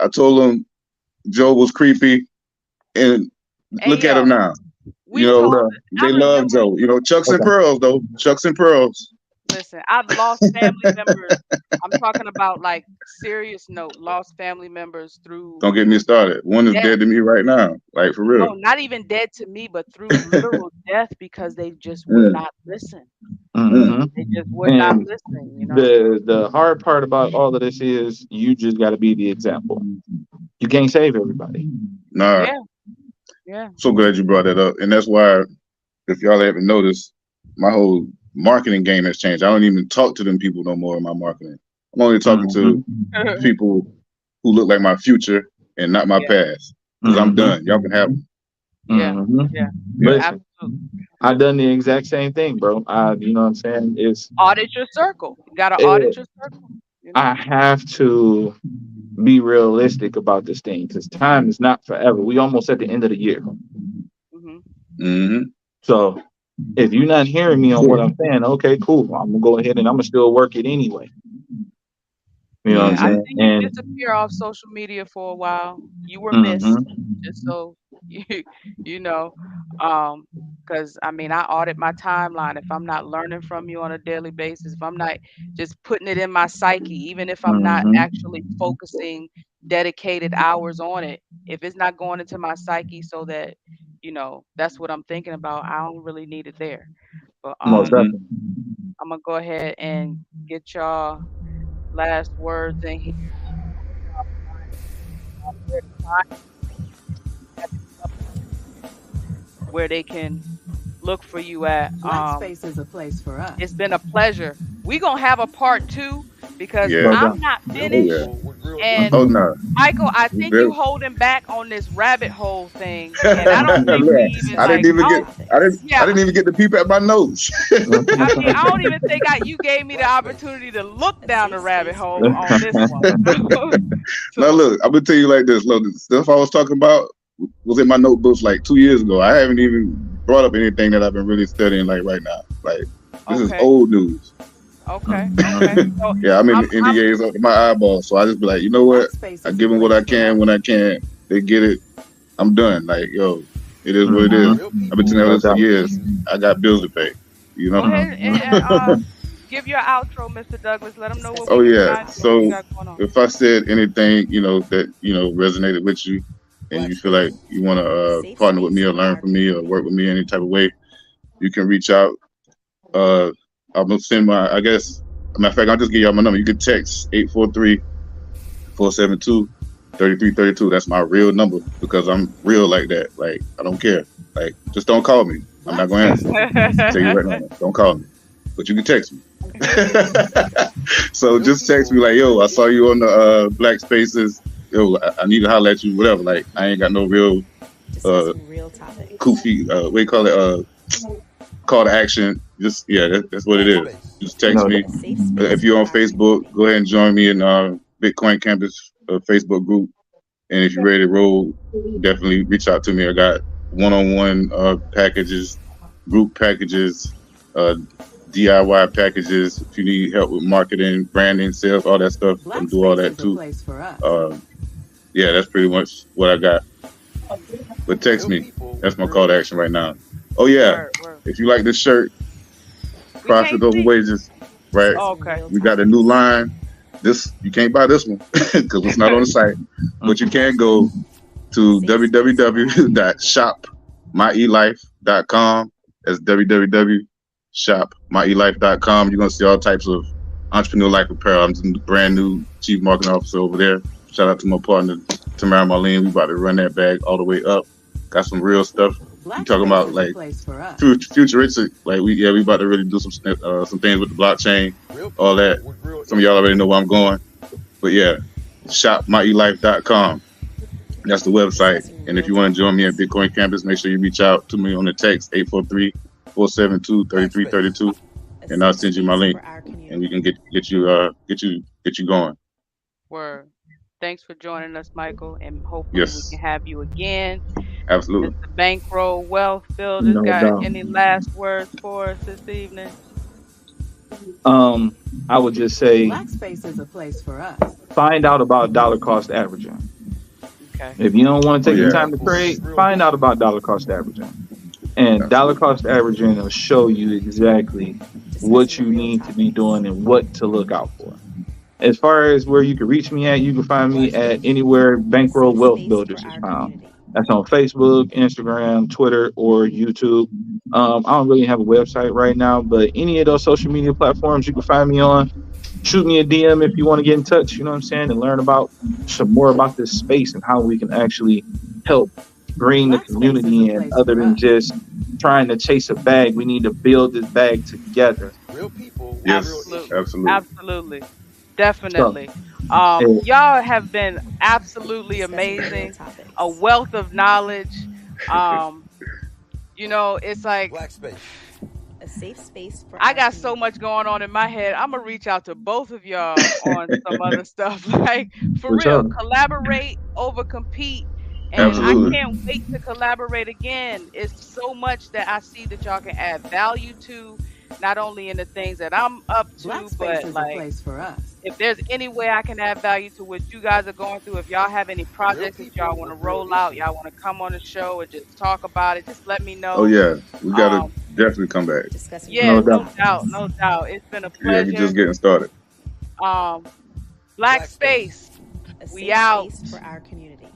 I told them Joe was creepy, and look at him now. They love Joe. Chucks and pearls, though. Chucks and pearls. Listen, I've lost family members. I'm talking about, like, serious note, lost family members through. Don't get me started. One is dead to me right now, like for real. No, not even dead to me, but through literal death because they just would not listen. They just would not listen. The hard part about all of this is you just got to be the example. You can't save everybody. Nah. Yeah. So glad you brought that up, and that's why, if y'all haven't noticed, my whole marketing game has changed. I don't even talk to them people no more in my marketing. I'm only talking to people who look like my future and not my past. Because I'm done. Y'all can have them. Yeah. Listen, I done the exact same thing, bro. You know what I'm saying? It's audit your circle. You gotta audit your circle. I have to be realistic about this thing because time is not forever. We almost at the end of the year. So if you're not hearing me on what I'm saying, okay, cool. I'm gonna go ahead and I'm gonna still work it anyway. You know what I'm saying? I think you disappear off social media for a while. You were missed, just so you know. Because I audit my timeline. If I'm not learning from you on a daily basis, if I'm not just putting it in my psyche, even if I'm not actually focusing dedicated hours on it, if it's not going into my psyche so that that's what I'm thinking about, I don't really need it there. But I'm gonna go ahead and get y'all last words in here. Where they can look for you at. Black Space is a place for us. It's been a pleasure. We're gonna have a part 2 because I'm not finished. real And Oh issues. no. Michael, I think you holding back on this rabbit hole thing, and I don't think we even I didn't like. even get. I Yeah, didn't even get to peep at my notes. I mean, I don't even think you gave me the opportunity to look down the rabbit hole on this one. Now So, look, I'm gonna tell you like this. Look, the stuff I was talking about was in my notebooks like 2 years ago. I haven't even brought up anything that I've been really studying like right now. Like this is okay, old news. okay, okay. So Yeah, I'm in I'm, the I'm NDAs up to my eyeballs, so I just be like, you know what? Blackspace I is a give them what I place for can us. when I can. They get it. I'm done. Like yo, it is what it Mhm. is. Real I've been people. telling No this for doubt. years. I got bills to pay. You go know. ahead Mhm. and give your outro, Mr. Douglas. Let them know what Oh we can yeah. find you, what you So got going on. if I said anything, that resonated with you, and you feel like you want to partner with me or learn from me or work with me any type of way, you can reach out. I'm gonna send I guess. Matter of fact, I'll just give y'all my number. You can text 843-472-3332. That's my real number because I'm real like that. Like I don't care. Like just don't call me. I'm not gonna Blackspace answer. is a place I'll for tell you right us. now. Don't call me. But you can text me. So Real just text me people. like, yo, I saw you on the Black Spaces. Yo, I need to holler at you, whatever. Like I ain't got no real Discussing real topics. goofy what do you call it, call to action. Just that's what it is. Blackspace. Just text No me. A safe space If you're on for our Facebook, community. go ahead and join me in Bitcoin Campus Facebook group. And if you're ready to roll, definitely reach out to me. I got one-on-one packages, group packages, DIY packages. If you need help with marketing, branding, sales, all that stuff, I can do all Blackspace that is a too. place for us. Yeah, that's pretty much what I got. But text Real me. people That's with my real call to issues. action right now. Oh yeah, Word, word. if you like this shirt, We profit can't over see. wages, right? Oh, Discussing okay. real We got a new topics. line. This you can't buy this one because it's not on the site, but you can go to Safe space for our community. www.shopmyelife.com. That's www.shopmyelife.com. You're gonna see all types of entrepreneur life apparel. I'm the brand new chief marketing officer over there. Shout out to my partner Tamara Marlene. We about to run that bag all the way up. Got some real stuff. You talking Blackspace about is a like place for us. futuristic? Like we about to really do some things with the blockchain, Real all people that. with real Some of y'all issues. already know where I'm going, but yeah, shopmyelife.com. That's the website. Discussing And if real you want to join me at topics. Bitcoin Campus, make sure you reach out to me on the text 843-472-3332, A and I'll safe send you my space link, for our and we community. can get you going. Word. Thanks for joining us, Michael, and hopefully we can Yes, have you again. absolutely. Mr. Bankroll Wealth Builders, No got doubt. any last words for us this evening? Um, I would just say Blackspace is a place for us. find out about dollar cost averaging. Okay. If you don't want to Oh take the Real yeah, time to people trade, with real find out issues. about dollar cost averaging. And dollar absolutely. cost averaging will show you exactly what Discussing you real need to be topics. doing and what to look out for. As far as where you can reach me at, you can find me at Blackspace. anywhere A Bankroll safe Wealth space Builders for is our found. community. That's on Facebook, Instagram, Twitter, or YouTube. I don't really have a website right now, but any of those social media platforms you can find me on. Shoot me a DM if you want to get in touch, you know what I'm saying, and learn about some more about this space and how we can actually help bring the Blackspace is a community in place other for than us. just trying to chase a bag. We need to build this bag together. Real people with real Yes, Absolutely. issues. absolutely. Absolutely. So, Definitely. eh, Y'all have been absolutely Discussing real amazing. A topics. wealth of knowledge. Um, it's like Blackspace. A safe space for I our got so community. much going on in my head. I'm gonna reach out to both of y'all on some other stuff. Like for for real, sure. collaborate over compete. And I Hmm. Absolutely. can't wait to collaborate again. It's so much that I see that y'all can add value to, not only in the things that I'm up to, Blackspace but is a like place for us. if there's any way I can add value to what you guys are going through, if y'all have any Real projects that y'all people want to with real roll out, issues. y'all want to come on the show and just talk about it, just let me Oh know. yeah, we gotta Um, definitely come back. Discussing yeah, No real doubt. no doubt, topics. no doubt. It's been a Yeah, we pleasure. just getting started. Um, Black Blackspace. Space, A we safe out. space for our community.